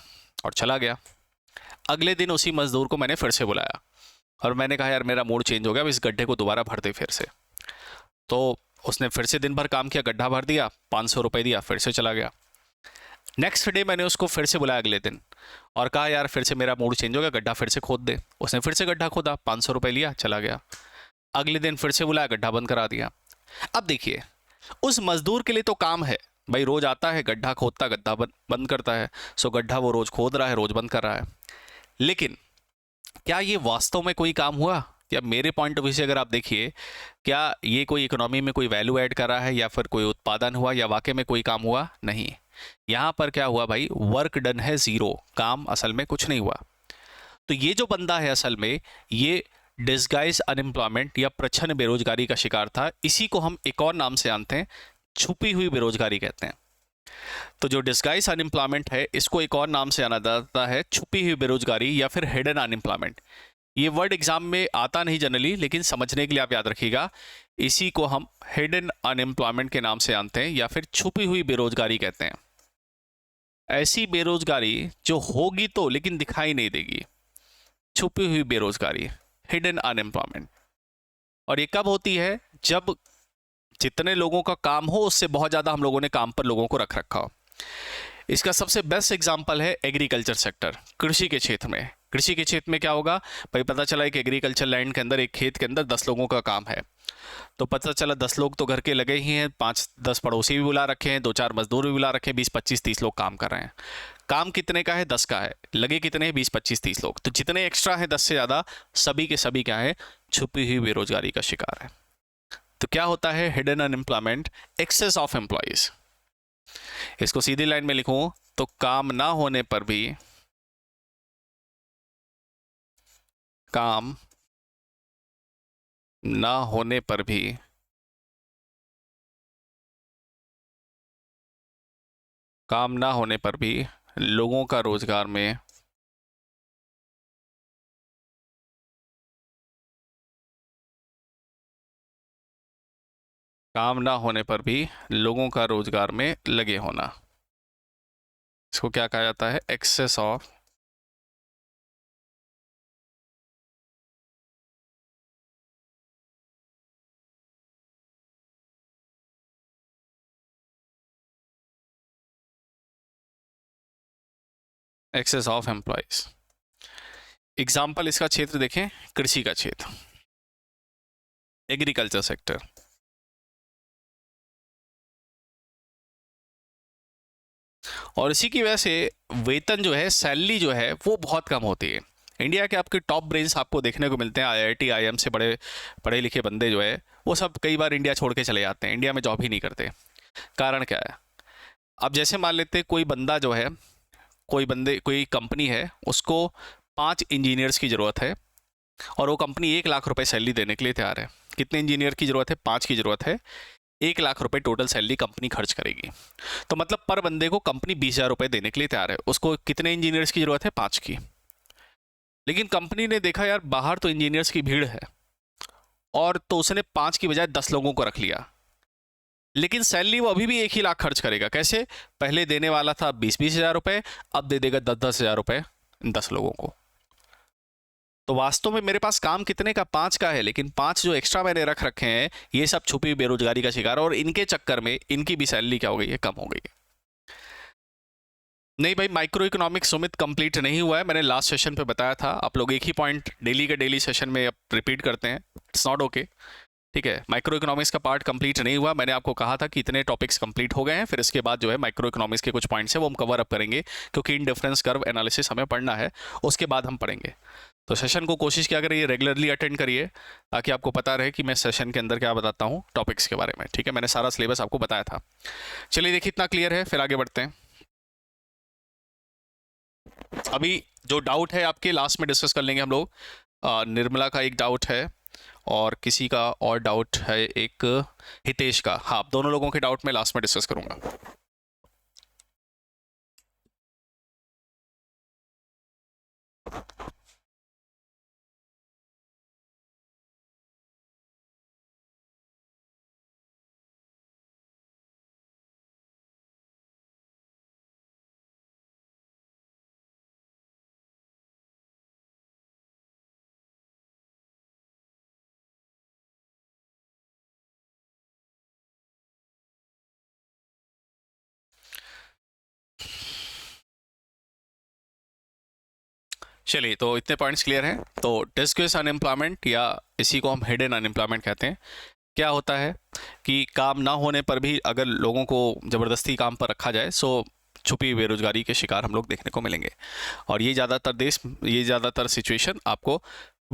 और चला गया। अगले दिन उसी मज़दूर को मैंने फिर से बुलाया और मैंने कहा यार मेरा मूड चेंज हो गया, अब इस गड्ढे को दोबारा भर दे फिर से। तो उसने फिर से दिन भर काम किया, गड्ढा भर दिया, 500 रुपये दिया, फिर से चला गया। नेक्स्ट डे मैंने उसको फिर से बुलाया अगले दिन और कहा यार फिर से मेरा मूड चेंज हो गया, गड्ढा फिर से खोद दे। उसने फिर से गड्ढा खोदा, 500 रुपये लिया, चला गया। अगले दिन फिर से बुलाया, गड्ढा बंद करा दिया। अब देखिए उस मजदूर के लिए तो काम है भाई, रोज आता है, गड्ढा खोदता, गड्ढा बंद करता है, सो गड्ढा वो रोज खोद रहा है, रोज बंद कर रहा है। लेकिन क्या ये वास्तव में कोई काम हुआ? या मेरे पॉइंट ऑफ व्यू से अगर आप देखिए, क्या ये कोई इकोनॉमी में कोई वैल्यू ऐड कर रहा है या फिर कोई उत्पादन हुआ या वाकई में कोई काम हुआ? नहीं। यहाँ पर क्या हुआ भाई, वर्क डन है जीरो, काम असल में कुछ नहीं हुआ। तो ये जो बंदा है असल में ये डिसगाइज अनएम्प्लॉयमेंट या प्रच्छन्न बेरोजगारी का शिकार था। इसी को हम एक और नाम से जानते हैं, छुपी हुई बेरोजगारी कहते हैं। तो जो डिसगाइज अनएम्प्लॉयमेंट है इसको एक और नाम से जाना जाता है छुपी हुई बेरोजगारी या फिर हिडन अनएम्प्लॉयमेंट। ये वर्ड एग्जाम में आता नहीं जनरली, लेकिन समझने के लिए आप याद रखिएगा, इसी को हम हिडन अनएम्प्लॉयमेंट के नाम से जानते हैं या फिर छुपी हुई बेरोजगारी कहते हैं। ऐसी बेरोजगारी जो होगी तो लेकिन दिखाई नहीं देगी, छुपी हुई बेरोजगारी, हिडन अनएम्प्लॉयमेंट। और ये कब होती है? जब जितने लोगों का काम हो उससे बहुत ज़्यादा हम लोगों ने काम पर लोगों को रख रखा हो। इसका सबसे बेस्ट एग्जांपल है एग्रीकल्चर सेक्टर, कृषि के क्षेत्र में। कृषि के क्षेत्र में क्या होगा भाई, पता चला एक एग्रीकल्चर लैंड के अंदर, एक खेत के अंदर 10 लोगों का काम है, तो पता चला 10 लोग तो घर के लगे ही हैं, 5-10 पड़ोसी भी बुला रखे हैं, 2-4 मजदूर भी बुला रखे हैं, 20-25-30 लोग काम कर रहे हैं। काम कितने का है? 10 का है, लगे कितने हैं? 20-25-30 लोग। तो जितने एक्स्ट्रा हैं 10 से ज़्यादा, सभी के सभी क्या है, छुपी हुई बेरोजगारी का शिकार है। तो क्या होता है hidden unemployment? Excess of employees. इसको सीधी लाइन में लिखूं तो काम ना होने पर भी, काम ना होने पर भी काम ना होने पर भी लोगों का रोजगार में काम ना होने पर भी लोगों का रोजगार में लगे होना, इसको क्या कहा जाता है? Access of employees. एग्जाम्पल इसका क्षेत्र देखें, कृषि का क्षेत्र, एग्रीकल्चर सेक्टर। और इसी की वजह से वेतन जो है, सैलरी जो है वो बहुत कम होती है। इंडिया के आपके टॉप ब्रेन्स आपको देखने को मिलते हैं, आईआईटी आईएम से बड़े पढ़े लिखे बंदे जो है वो सब कई बार इंडिया छोड़ के चले जाते हैं, इंडिया में जॉब ही नहीं करते। कारण क्या है? अब जैसे मान लेते हैं कोई बंदा जो है, कोई कंपनी है, उसको 5 इंजीनियर्स की ज़रूरत है और वो कंपनी 1 लाख रुपए सैलरी देने के लिए तैयार है। कितने इंजीनियर की ज़रूरत है? 5 की ज़रूरत है। 1 लाख रुपए टोटल सैलरी कंपनी खर्च करेगी, तो मतलब पर बंदे को कंपनी 20,000 रुपये देने के लिए तैयार है। उसको कितने इंजीनियर्स की ज़रूरत है? 5 की। लेकिन कंपनी ने देखा यार बाहर तो इंजीनियर्स की भीड़ है, और तो उसने 5 की बजाय 10 लोगों को रख लिया, लेकिन सैलरी वो अभी भी 1 ही लाख खर्च करेगा। कैसे? पहले देने वाला था 20-20 हज़ार रुपये, अब दे देगा 10-10 हज़ार रुपये 10 लोगों को। तो वास्तव में मेरे पास काम कितने का, 5 का है, लेकिन 5 जो एक्स्ट्रा मैंने रख रखे हैं ये सब छुपी बेरोजगारी का शिकार, और इनके चक्कर में इनकी भी सैलरी क्या हो गई है, कम हो गई है। नहीं भाई, माइक्रो इकोनॉमिक्स सुमित कंप्लीट नहीं हुआ है, मैंने लास्ट सेशन पे बताया था। आप लोग एक ही पॉइंट डेली के डेली सेशन में रिपीट करते हैं, इट्स नॉट ओके। ठीक है, माइक्रो इकोनॉमिक्स का पार्ट कंप्लीट नहीं हुआ। मैंने आपको कहा था कि इतने टॉपिक्स कंप्लीट हो गए हैं, फिर इसके बाद जो है माइक्रो इकोनॉमिक्स के कुछ पॉइंट्स हैं वो हम कवर अप करेंगे, क्योंकि इन डिफरेंस कर्व एनालिसिस हमें पढ़ना है, उसके बाद हम पढ़ेंगे। तो सेशन को कोशिश क्या करिए, रेगुलरली अटेंड करिए, ताकि आपको पता रहे कि मैं सेशन के अंदर क्या बताता हूँ टॉपिक्स के बारे में। ठीक है, मैंने सारा सिलेबस आपको बताया था। चलिए देखिए, इतना क्लियर है, फिर आगे बढ़ते हैं। अभी जो डाउट है आपके लास्ट में डिस्कस कर लेंगे हम लोग। निर्मला का एक डाउट है और किसी का और डाउट है, एक हितेश का। हाँ, दोनों लोगों के डाउट मैं लास्ट में डिस्कस करूंगा। चलिए, तो इतने पॉइंट्स क्लियर हैं। तो डिस्क्रिस अनएम्प्लॉयमेंट, या इसी को हम हिडन अनएम्प्लॉयमेंट कहते हैं, क्या होता है कि काम ना होने पर भी अगर लोगों को ज़बरदस्ती काम पर रखा जाए, सो छुपी बेरोजगारी के शिकार हम लोग देखने को मिलेंगे। और ये ज़्यादातर सिचुएशन आपको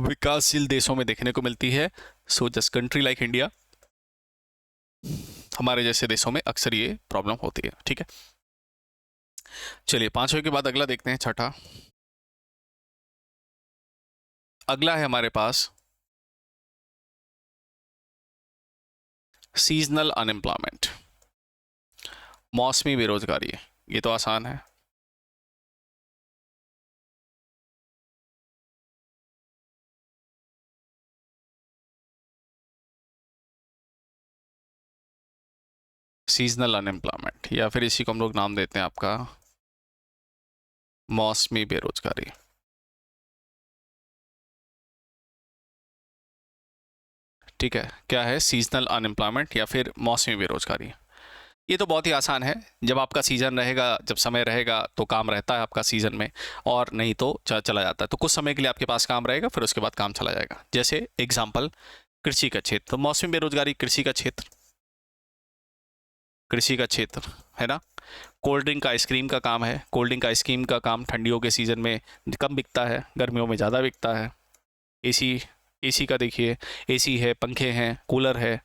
विकासशील देशों में देखने को मिलती है। So just country like India, हमारे जैसे देशों में अक्सर ये प्रॉब्लम होती है। ठीक है, चलिए 5वें के बाद अगला देखते हैं, छठा। अगला है हमारे पास सीजनल अनएम्प्लॉयमेंट, मौसमी बेरोजगारी। ये तो आसान है। सीजनल अनएम्प्लॉयमेंट, या फिर इसी को हम लोग नाम देते हैं आपका मौसमी बेरोजगारी। ठीक है, क्या है सीजनल अनएम्प्लॉयमेंट या फिर मौसमी बेरोजगारी? ये तो बहुत ही आसान है। जब आपका सीज़न रहेगा, जब समय रहेगा तो काम रहता है आपका सीज़न में, और नहीं तो चला जाता है। तो कुछ समय के लिए आपके पास काम रहेगा, फिर उसके बाद काम चला जाएगा। जैसे एग्जाम्पल, कृषि का क्षेत्र, तो मौसमी बेरोजगारी कृषि का क्षेत्र, है ना। कोल्ड ड्रिंक का, आइसक्रीम का काम है। कोल्ड ड्रिंक का, आइसक्रीम का काम ठंडियों के सीज़न में कम बिकता है, गर्मियों में ज़्यादा बिकता है। एसी एसी का देखिए, एसी है, पंखे हैं, कूलर है,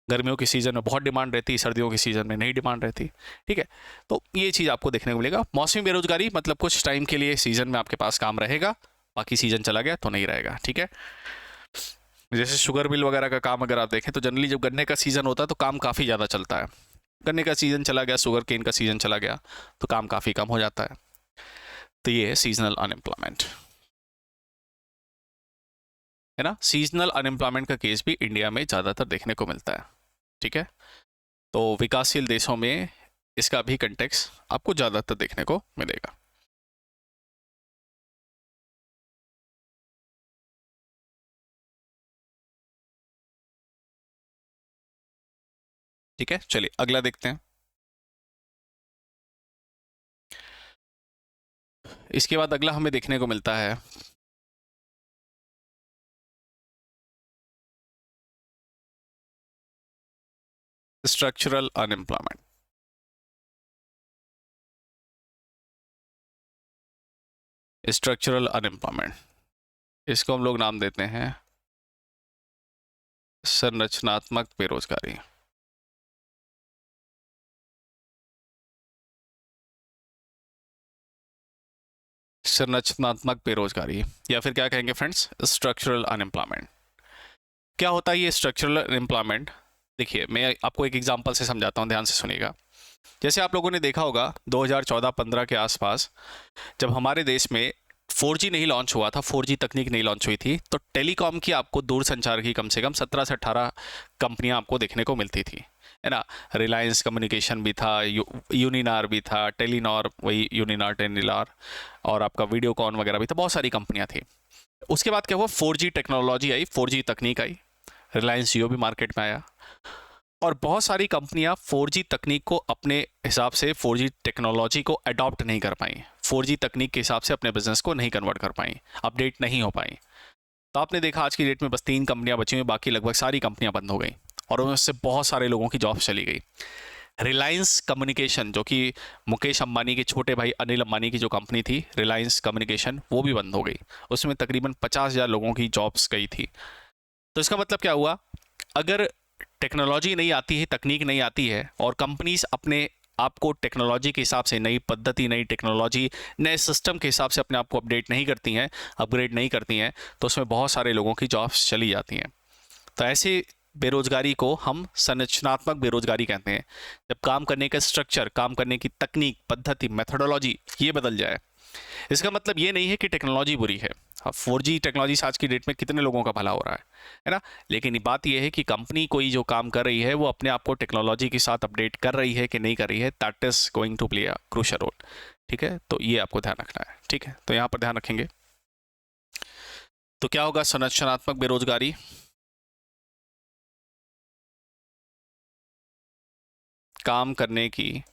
गर्मियों के सीज़न में बहुत डिमांड रहती है, सर्दियों के सीज़न में नहीं डिमांड रहती। ठीक है, तो ये चीज़ आपको देखने को मिलेगा। मौसमी बेरोजगारी मतलब कुछ टाइम के लिए सीज़न में आपके पास काम रहेगा, बाकी सीज़न चला गया तो नहीं रहेगा। ठीक है, जैसे शुगर मिल वगैरह का काम अगर आप देखें तो जनरली जब गन्ने का सीज़न होता है तो काम काफ़ी ज़्यादा चलता है। गन्ने का सीज़न चला गया, शुगर केन का सीज़न चला गया, तो काम काफ़ी कम हो जाता है। तो ये है सीजनल अनएम्प्लॉयमेंट, है ना। सीजनल अनएम्प्लॉयमेंट का केस भी इंडिया में ज़्यादातर देखने को मिलता है। ठीक है, तो विकासशील देशों में इसका भी कंटेक्स्ट आपको ज़्यादातर देखने को मिलेगा। ठीक है, चलिए अगला देखते हैं। इसके बाद अगला हमें देखने को मिलता है स्ट्रक्चरल अनएम्प्लॉयमेंट। स्ट्रक्चरल अनएम्प्लॉयमेंट, इसको हम लोग नाम देते हैं संरचनात्मक बेरोजगारी। संरचनात्मक बेरोजगारी, या फिर क्या कहेंगे फ्रेंड्स, स्ट्रक्चरल अनएम्प्लॉयमेंट। क्या होता है ये स्ट्रक्चरल अनएम्प्लॉयमेंट? देखिए, मैं आपको एक एग्जांपल से समझाता हूँ, ध्यान से सुनिएगा। जैसे आप लोगों ने देखा होगा 2014-15 के आसपास, जब हमारे देश में 4G नहीं लॉन्च हुआ था, 4G तकनीक नहीं लॉन्च हुई थी, तो टेलीकॉम की, आपको दूरसंचार की कम से कम 17 से 18 कंपनियां आपको देखने को मिलती थी, है ना। रिलायंस कम्युनिकेशन भी था, यूनिनार भी था, टेलीनॉर, वही यूनिनार टेलीनॉर, और आपका वीडियोकॉन वगैरह भी था, बहुत सारी कंपनियां थी। उसके बाद क्या हुआ, 4G टेक्नोलॉजी आई, 4G तकनीक आई, रिलायंस जियो भी मार्केट में आया, और बहुत सारी कंपनियां 4G तकनीक को अपने हिसाब से 4G टेक्नोलॉजी को अडॉप्ट नहीं कर पाई, 4G तकनीक के हिसाब से अपने बिजनेस को नहीं कन्वर्ट कर पाई, अपडेट नहीं हो पाई। तो आपने देखा आज की डेट में बस 3 कंपनियां बची हुई, बाकी लगभग सारी कंपनियां बंद हो गई और उससे बहुत सारे लोगों की जॉब्स चली गई। रिलायंस कम्युनिकेशन, जो कि मुकेश अंबानी के छोटे भाई अनिल अंबानी की जो कंपनी थी रिलायंस कम्युनिकेशन, वो भी बंद हो गई। उसमें तकरीबन 50,000 लोगों की जॉब्स गई थी। तो इसका मतलब क्या हुआ, अगर टेक्नोलॉजी नहीं आती है, तकनीक नहीं आती है, और कंपनीज अपने आपको टेक्नोलॉजी के हिसाब से, नई पद्धति, नई टेक्नोलॉजी, नए सिस्टम के हिसाब से अपने आप को अपडेट नहीं करती हैं, अपग्रेड नहीं करती हैं, तो उसमें बहुत सारे लोगों की जॉब्स चली जाती हैं। तो ऐसे बेरोजगारी को हम संरचनात्मक बेरोजगारी कहते हैं, जब काम करने का स्ट्रक्चर, काम करने की तकनीक, पद्धति, मेथोडोलॉजी ये बदल जाए। इसका मतलब ये नहीं है कि टेक्नोलॉजी बुरी है। हाँ, 4G टेक्नोलॉजी से आज की डेट में कितने लोगों का भला हो रहा है ना। लेकिन बात यह है कि कंपनी कोई जो काम कर रही है वो अपने आप को टेक्नोलॉजी के साथ अपडेट कर रही है कि नहीं कर रही है, that is going to play a crucial role. ठीक है, तो ये आपको ध्यान रखना है। ठीक है, तो यहाँ पर ध्यान रखेंगे। तो क्या होगा, संरचनात्मक बेरोजगारी, काम करने की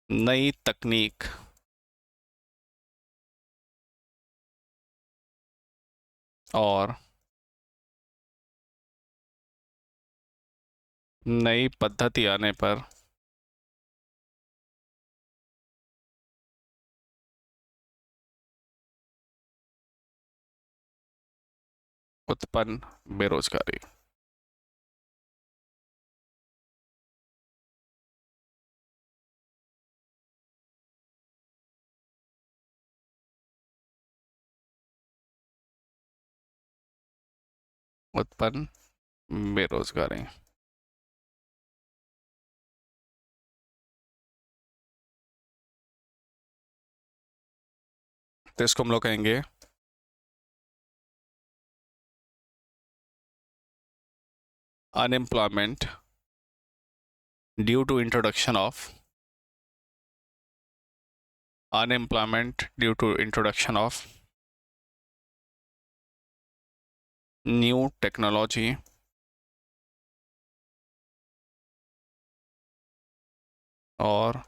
नई तकनीक और नई पद्धति आने पर उत्पन्न बेरोजगारी। उत्पन्न बेरोजगारी। तो इसको हम लोग कहेंगे unemployment due to introduction of unemployment due to introduction of new technology और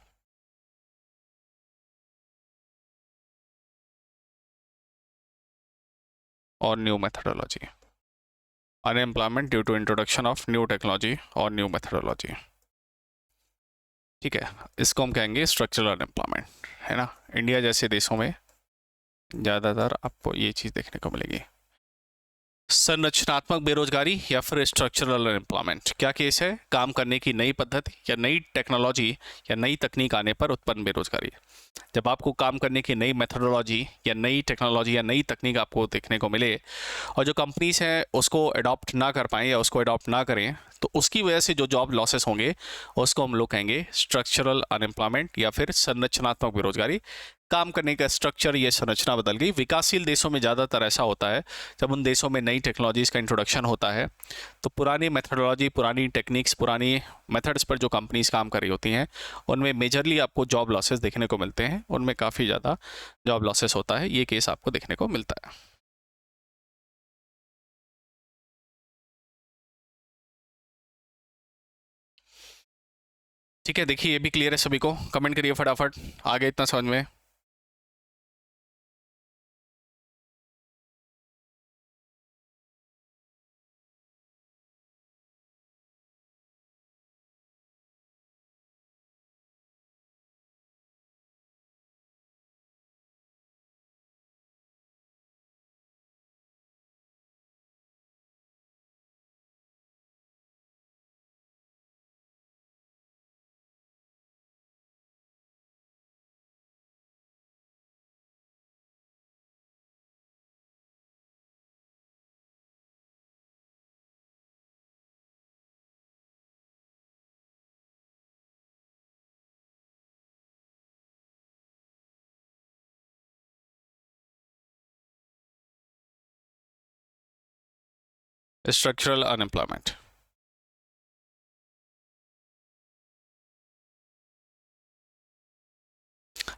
new methodology. Unemployment due to introduction of new technology और न्यू मेथडोलॉजी। ठीक है, इसको हम कहेंगे स्ट्रक्चरल अनएम्प्लॉयमेंट, है ना। इंडिया जैसे देशों में ज़्यादातर आपको ये चीज़ देखने को मिलेगी। संरचनात्मक बेरोजगारी या फिर स्ट्रक्चरल अनएम्प्लॉयमेंट, क्या केस है, काम करने की नई पद्धति या नई टेक्नोलॉजी या नई तकनीक आने पर उत्पन्न बेरोजगारी। जब आपको काम करने की नई मेथोडोलॉजी या नई टेक्नोलॉजी या नई तकनीक आपको देखने को मिले और जो कंपनीज हैं उसको अडॉप्ट ना कर पाएँ या उसको अडॉप्ट ना करें, तो उसकी वजह से जो जॉब लॉसेस होंगे उसको हम लोग कहेंगे स्ट्रक्चरल अनएम्प्लॉयमेंट या फिर संरचनात्मक बेरोजगारी। काम करने का स्ट्रक्चर, ये संरचना बदल गई। विकासशील देशों में ज़्यादातर ऐसा होता है, जब उन देशों में नई टेक्नोलॉजीज़ का इंट्रोडक्शन होता है तो पुरानी मेथडोलॉजी, पुरानी टेक्निक्स, पुरानी मेथड्स पर जो कंपनीज काम कर रही होती हैं उनमें मेजरली आपको जॉब लॉसेस देखने को मिलते हैं, उनमें काफ़ी ज़्यादा जॉब लॉसेस होता है। ये केस आपको देखने को मिलता है। ठीक है, देखिए ये भी क्लियर है सभी को, कमेंट करिए फटाफट, आगे इतना समझ में। स्ट्रक्चरल अनएम्प्लॉयमेंट,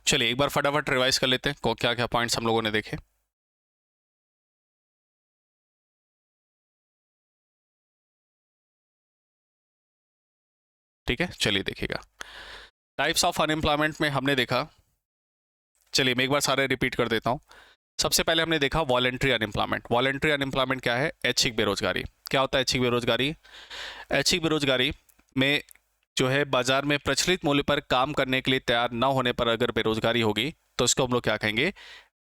चलिए एक बार फटाफट रिवाइज कर लेते हैं क्या क्या पॉइंट्स हम लोगों ने देखे। ठीक है, चलिए देखिएगा। टाइप्स ऑफ अनएम्प्लॉयमेंट में हमने देखा, चलिए मैं एक बार सारे रिपीट कर देता हूँ। सबसे पहले हमने देखा वॉलेंट्री अनएम्प्लॉयमेंट। वॉलेंट्री अनएम्प्लॉयमेंट क्या है? ऐच्छिक बेरोजगारी। क्या होता है ऐच्छिक बेरोजगारी? ऐच्छिक बेरोजगारी में जो है बाजार में प्रचलित मूल्य पर काम करने के लिए तैयार न होने पर अगर बेरोजगारी होगी तो इसको हम लोग क्या कहेंगे?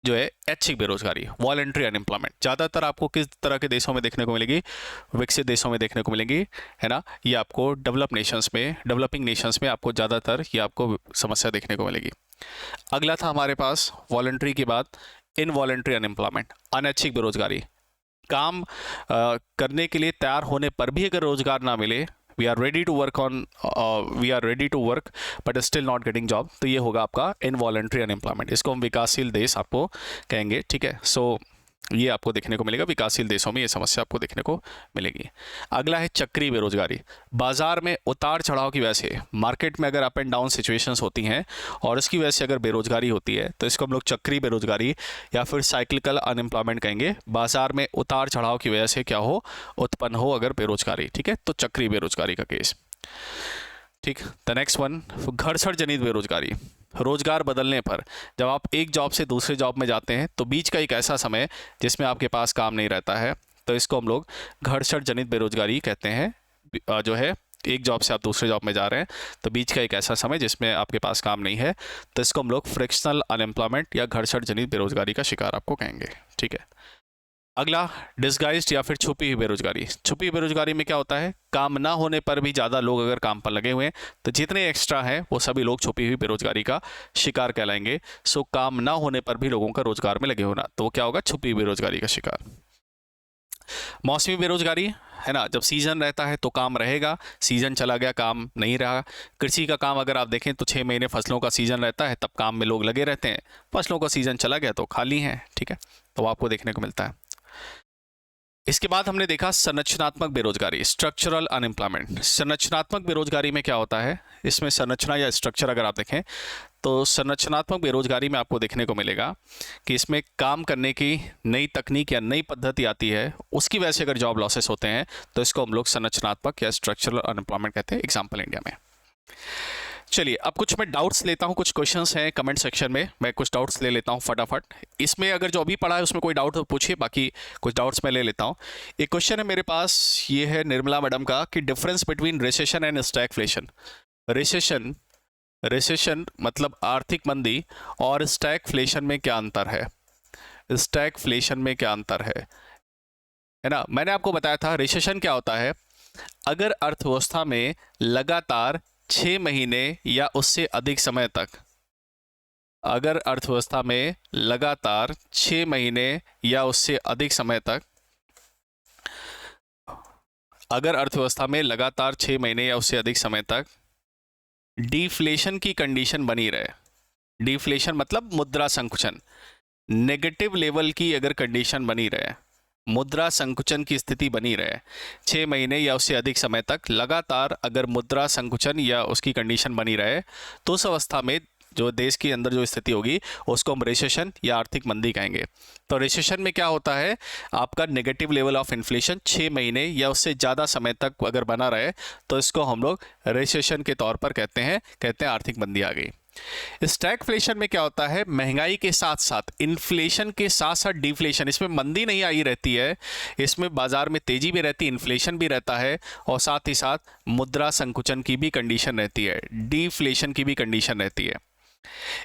जो है ऐच्छिक बेरोजगारी, वॉलेंट्री अनएम्प्लॉयमेंट। ज़्यादातर आपको किस तरह के देशों में देखने को मिलेगी? विकसित देशों में देखने को मिलेंगी, है ना। ये आपको डेवलप नेशंस में, डेवलपिंग नेशंस में आपको ज़्यादातर ये आपको समस्या देखने को मिलेगी। अगला था हमारे पास वॉलेंट्री की बात, इनवॉलेंट्री अनएम्प्लॉयमेंट, अनैच्छिक बेरोजगारी। काम करने के लिए तैयार होने पर भी अगर रोजगार ना मिले, we are ready to work but still not getting job, तो ये होगा आपका इनवॉलेंट्री अनएम्प्लॉयमेंट। इसको हम विकासशील देश आपको कहेंगे, ठीक है। सो ये आपको देखने को मिलेगा, विकासशील देशों में ये समस्या आपको देखने को मिलेगी। अगला है चक्रीय बेरोजगारी। बाजार में उतार चढ़ाव की वजह से, मार्केट में अगर अप एंड डाउन सिचुएशंस होती हैं और इसकी वजह से अगर बेरोजगारी होती है तो इसको हम लोग चक्रीय बेरोजगारी या फिर साइक्लिकल अनएम्प्लॉयमेंट कहेंगे। बाजार में उतार चढ़ाव की वजह से क्या हो, उत्पन्न हो अगर बेरोजगारी, ठीक है, तो चक्रीय बेरोजगारी का केस। ठीक, द नेक्स्ट वन, घर्षण जनित बेरोजगारी। रोजगार बदलने पर जब आप एक जॉब से दूसरे जॉब में जाते हैं तो बीच का एक ऐसा समय जिसमें आपके पास काम नहीं रहता है, तो इसको हम लोग घर्षण जनित बेरोजगारी कहते हैं। जो है एक जॉब से आप दूसरे जॉब में जा रहे हैं तो बीच का एक ऐसा समय जिसमें आपके पास काम नहीं है, तो इसको हम लोग फ्रिक्शनल अनएम्प्लॉयमेंट या घर्षण जनित बेरोजगारी का शिकार आपको कहेंगे, ठीक है। अगला डिस्गाइज्ड या फिर छुपी हुई बेरोजगारी। छुपी हुई बेरोजगारी में क्या होता है? काम ना होने पर भी ज़्यादा लोग अगर काम पर लगे हुए हैं तो जितने एक्स्ट्रा हैं वो सभी लोग छुपी हुई बेरोजगारी का शिकार कहलाएंगे। सो काम ना होने पर भी लोगों का रोजगार में लगे होना, तो वो क्या होगा? छुपी हुई बेरोजगारी का शिकार। मौसमी बेरोजगारी, है ना, जब सीजन रहता है तो काम रहेगा, सीजन चला गया काम नहीं रहा। कृषि का काम अगर आप देखें तो 6 महीने फसलों का सीजन रहता है, तब काम में लोग लगे रहते हैं। फसलों का सीजन चला गया तो खाली हैं, ठीक है, तो आपको देखने को मिलता है। इसके बाद हमने देखा संरचनात्मक बेरोजगारी, स्ट्रक्चरल अनएम्प्लॉयमेंट। संरचनात्मक बेरोजगारी में क्या होता है? इसमें संरचना या स्ट्रक्चर अगर आप देखें तो संरचनात्मक बेरोजगारी में आपको देखने को मिलेगा कि इसमें काम करने की नई तकनीक या नई पद्धति आती है, उसकी वजह से अगर जॉब लॉसेस होते हैं तो इसको हम लोग संरचनात्मक या स्ट्रक्चरल अनएम्प्लॉयमेंट कहते हैं। एग्जाम्पल इंडिया में। चलिए अब कुछ मैं डाउट्स लेता हूँ, कुछ क्वेश्चंस हैं कमेंट सेक्शन में, मैं कुछ डाउट्स ले लेता हूँ फटाफट। इसमें अगर जो अभी पढ़ा है उसमें कोई डाउट हो पूछिए, बाकी कुछ डाउट्स मैं ले लेता हूँ। एक क्वेश्चन है मेरे पास, ये है निर्मला मैडम का, कि difference between recession and stagflation. Recession, recession मतलब आर्थिक मंदी, और स्टैगफ्लेशन में क्या अंतर है? स्टैगफ्लेशन में क्या अंतर है ना। मैंने आपको बताया था रिसेशन क्या होता है, अगर अर्थव्यवस्था में लगातार 6 महीने या उससे अधिक समय तक, अगर अर्थव्यवस्था में लगातार 6 महीने या उससे अधिक समय तक, अगर अर्थव्यवस्था में लगातार 6 महीने या उससे अधिक समय तक डिफ्लेशन की कंडीशन बनी रहे। डिफ्लेशन मतलब मुद्रा संकुचन, नेगेटिव लेवल की अगर कंडीशन बनी रहे, मुद्रा संकुचन की स्थिति बनी रहे 6 महीने या उससे अधिक समय तक लगातार, अगर मुद्रा संकुचन या उसकी कंडीशन बनी रहे, तो उस अवस्था में जो देश के अंदर जो स्थिति होगी उसको हम रिसेशन या आर्थिक मंदी कहेंगे। तो रिसेशन में क्या होता है, आपका नेगेटिव लेवल ऑफ इन्फ्लेशन 6 महीने या उससे ज़्यादा समय तक अगर बना रहे तो इसको हम लोग रिसेशन के तौर पर कहते हैं आर्थिक मंदी आ गई। स्टैगफ्लेशन में क्या होता है, महंगाई के साथ साथ, इन्फ्लेशन के साथ साथ डिफ्लेशन, इसमें मंदी नहीं आई रहती है, इसमें बाजार में तेजी भी रहती है, इन्फ्लेशन भी रहता है, और साथ ही साथ मुद्रा संकुचन की भी कंडीशन रहती है, डिफ्लेशन की भी कंडीशन रहती है।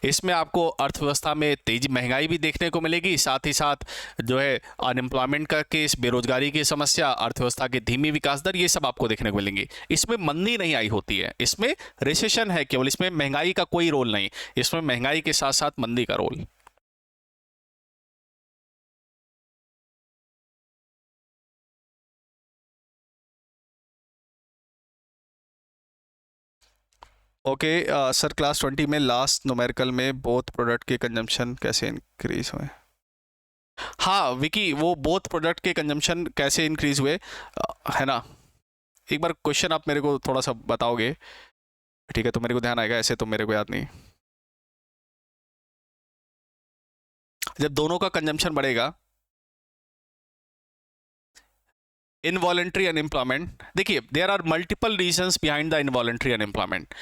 इसमें आपको अर्थव्यवस्था में तेजी, महंगाई भी देखने को मिलेगी, साथ ही साथ जो है अनएम्प्लॉयमेंट का केस, बेरोजगारी की समस्या, अर्थव्यवस्था की धीमी विकास दर, ये सब आपको देखने को मिलेंगी। इसमें मंदी नहीं आई होती है, इसमें रिसेशन है केवल, इसमें महंगाई का कोई रोल नहीं, इसमें महंगाई के साथ साथ मंदी का रोल। ओके सर, क्लास 20 में लास्ट न्यूमेरिकल में बोथ प्रोडक्ट के कंजम्पशन कैसे इंक्रीज हुए? हाँ विकी, वो बोथ प्रोडक्ट के कंजम्पशन कैसे इंक्रीज हुए, है ना। एक बार क्वेश्चन आप मेरे को थोड़ा सा बताओगे, ठीक है, तो मेरे को ध्यान आएगा, ऐसे तो मेरे को याद नहीं। जब दोनों का कंजम्पशन बढ़ेगा, इनवॉलेंट्री अनएम्प्लॉयमेंट, देखिए there are multiple reasons behind the involuntary unemployment.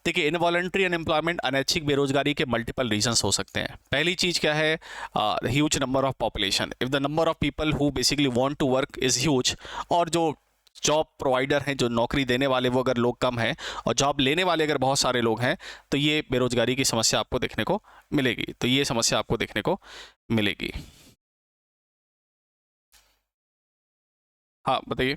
देखिए इनवॉलेंट्री अनएम्प्लॉयमेंट, अनैच्छिक बेरोजगारी के मल्टीपल रीजंस हो सकते हैं। पहली चीज क्या है, huge number of population. If the number of people who basically want to work is huge, और जो जॉब प्रोवाइडर हैं, जो नौकरी देने वाले, वो अगर लोग कम हैं और जॉब लेने वाले अगर बहुत सारे लोग हैं, तो ये बेरोजगारी की समस्या आपको देखने को मिलेगी। तो ये समस्या आपको देखने को मिलेगी। हाँ बताइए।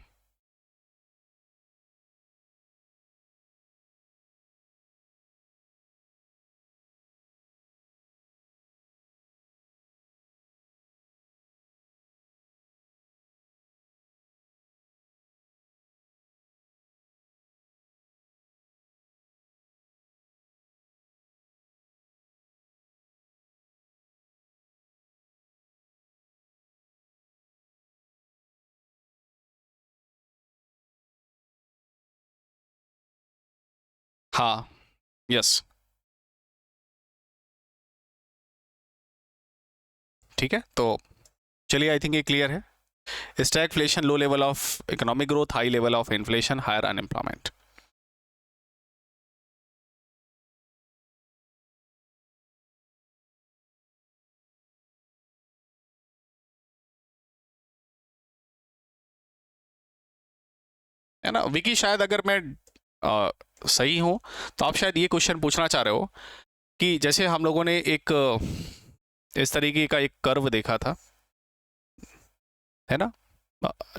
हाँ, यस, ठीक है। तो चलिए, आई थिंक ये क्लियर है। Stagflation, low level of economic growth, high level of inflation, higher unemployment. है ना विकी, शायद अगर मैं सही हूं तो आप शायद ये क्वेश्चन पूछना चाह रहे हो कि जैसे हम लोगों ने एक इस तरीके का एक कर्व देखा था, है ना,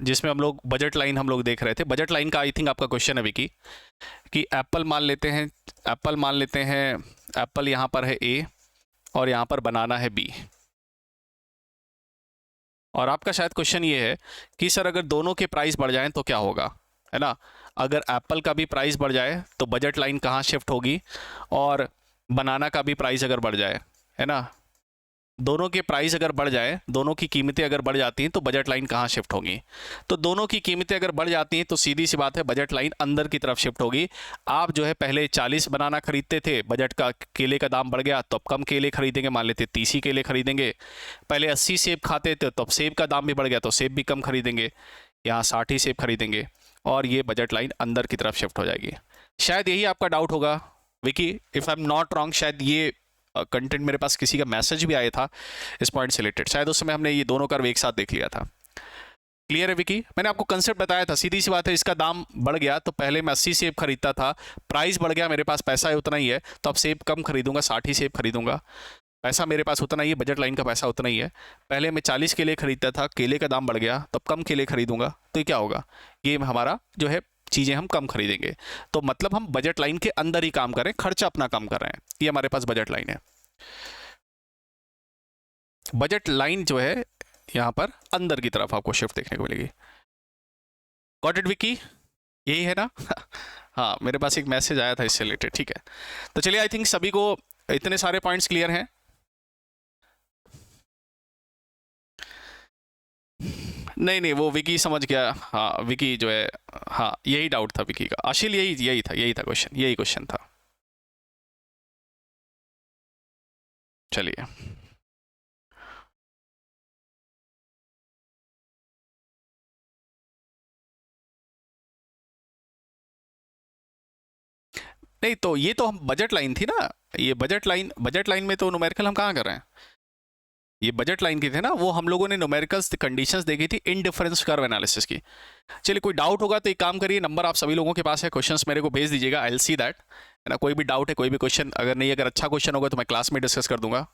जिसमें हम लोग बजट लाइन हम लोग देख रहे थे। बजट लाइन का आई थिंक आपका क्वेश्चन है विकी, कि एप्पल मान लेते हैं, एप्पल मान लेते हैं, एप्पल यहाँ पर है ए और यहाँ पर बनाना है बी। और आपका शायद क्वेश्चन ये है कि सर अगर दोनों के प्राइस बढ़ जाएं तो क्या होगा, है ना। अगर एप्पल का भी प्राइस बढ़ जाए तो बजट लाइन कहाँ शिफ्ट होगी, और बनाना का भी प्राइस अगर बढ़ जाए, है ना, दोनों के प्राइस अगर बढ़ जाए, दोनों की कीमतें अगर बढ़ जाती हैं तो बजट लाइन कहाँ शिफ्ट होगी। तो दोनों की कीमतें अगर बढ़ जाती हैं तो सीधी सी बात है, बजट लाइन अंदर की तरफ शिफ्ट होगी। आप जो है पहले 40 बनाना खरीदते थे, बजट का केले का दाम बढ़ गया तो अब कम केले खरीदेंगे, मान लेते 30 ही केले खरीदेंगे। पहले 80 सेब खाते थे तो अब सेब का दाम भी बढ़ गया तो सेब भी कम खरीदेंगे, यहाँ 60 ही सेब खरीदेंगे, और ये बजट लाइन अंदर की तरफ शिफ्ट हो जाएगी। शायद यही आपका डाउट होगा Vicky, if I am not wrong. शायद ये कंटेंट मेरे पास किसी का मैसेज भी आया था इस पॉइंट से रिलेटेड, शायद उस समय हमने ये दोनों कर्व एक साथ देख लिया था। क्लियर है विकी? मैंने आपको कंसेप्ट बताया था, सीधी सी बात है, इसका दाम बढ़ गया तो पहले मैं 80 सेब खरीदता था, प्राइस बढ़ गया, मेरे पास पैसा है उतना ही है तो अब सेब कम खरीदूंगा, 60 ही सेब खरीदूंगा, पैसा मेरे पास उतना ही है, बजट लाइन का पैसा उतना ही है। पहले मैं 40 केले खरीदता था, केले का दाम बढ़ गया तो अब कम केले खरीदूंगा, तो ये क्या होगा, ये हमारा जो है चीज़ें हम कम खरीदेंगे। तो मतलब हम बजट लाइन के अंदर ही काम करें, खर्चा अपना कम कर रहे हैं, ये हमारे पास बजट लाइन है। बजट लाइन जो है यहाँ पर अंदर की तरफ आपको शिफ्ट देखने को मिलेगी। Got it Vicky? यही है ना? हाँ, मेरे पास एक मैसेज आया था इससे रिलेटेड, ठीक है। तो चलिए, आई थिंक सभी को इतने सारे पॉइंट्स क्लियर हैं। नहीं नहीं, वो विकी समझ गया। हाँ विकी जो है, हाँ यही डाउट था विकी का, आशील यही यही था क्वेश्चन, यही क्वेश्चन था। चलिए, नहीं तो ये तो हम बजट लाइन थी ना, ये बजट लाइन में तो न्यूमेरिकल हम कहाँ कर रहे हैं, ये बजट लाइन की थे ना, वो हम लोगों ने न्यूमेरिकल्स कंडीशंस देखी थी इन डिफरेंस कर्व एनालिसिस की। चलिए, कोई डाउट होगा तो एक काम करिए, नंबर आप सभी लोगों के पास है, क्वेश्चंस मेरे को भेज दीजिएगा, आई विल सी दैट, है ना। कोई भी डाउट है, कोई भी क्वेश्चन अगर नहीं, अगर अच्छा क्वेश्चन होगा तो मैं क्लास में डिस्कस कर दूंगा,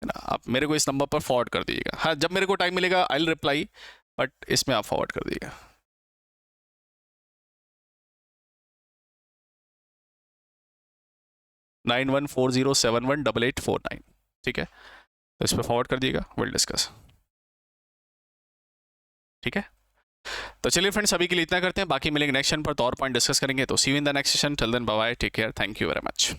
है ना। आप मेरे को इस नंबर पर फॉरवर्ड कर दीजिएगा, हाँ जब मेरे को टाइम मिलेगा आई विल रिप्लाई, बट इसमें आप फॉरवर्ड कर दीजिएगा। 9140718849, ठीक है, तो इस पर फॉरवर्ड कर दिएगा, विल डिस्कस, ठीक है। तो चलिए फ्रेंड्स, अभी के लिए इतना करते हैं, बाकी मिलेंगे नेक्स्ट सेशन पर तो और पॉइंट डिस्कस करेंगे। तो see you in the next session, till then bye bye, take care, thank you very much.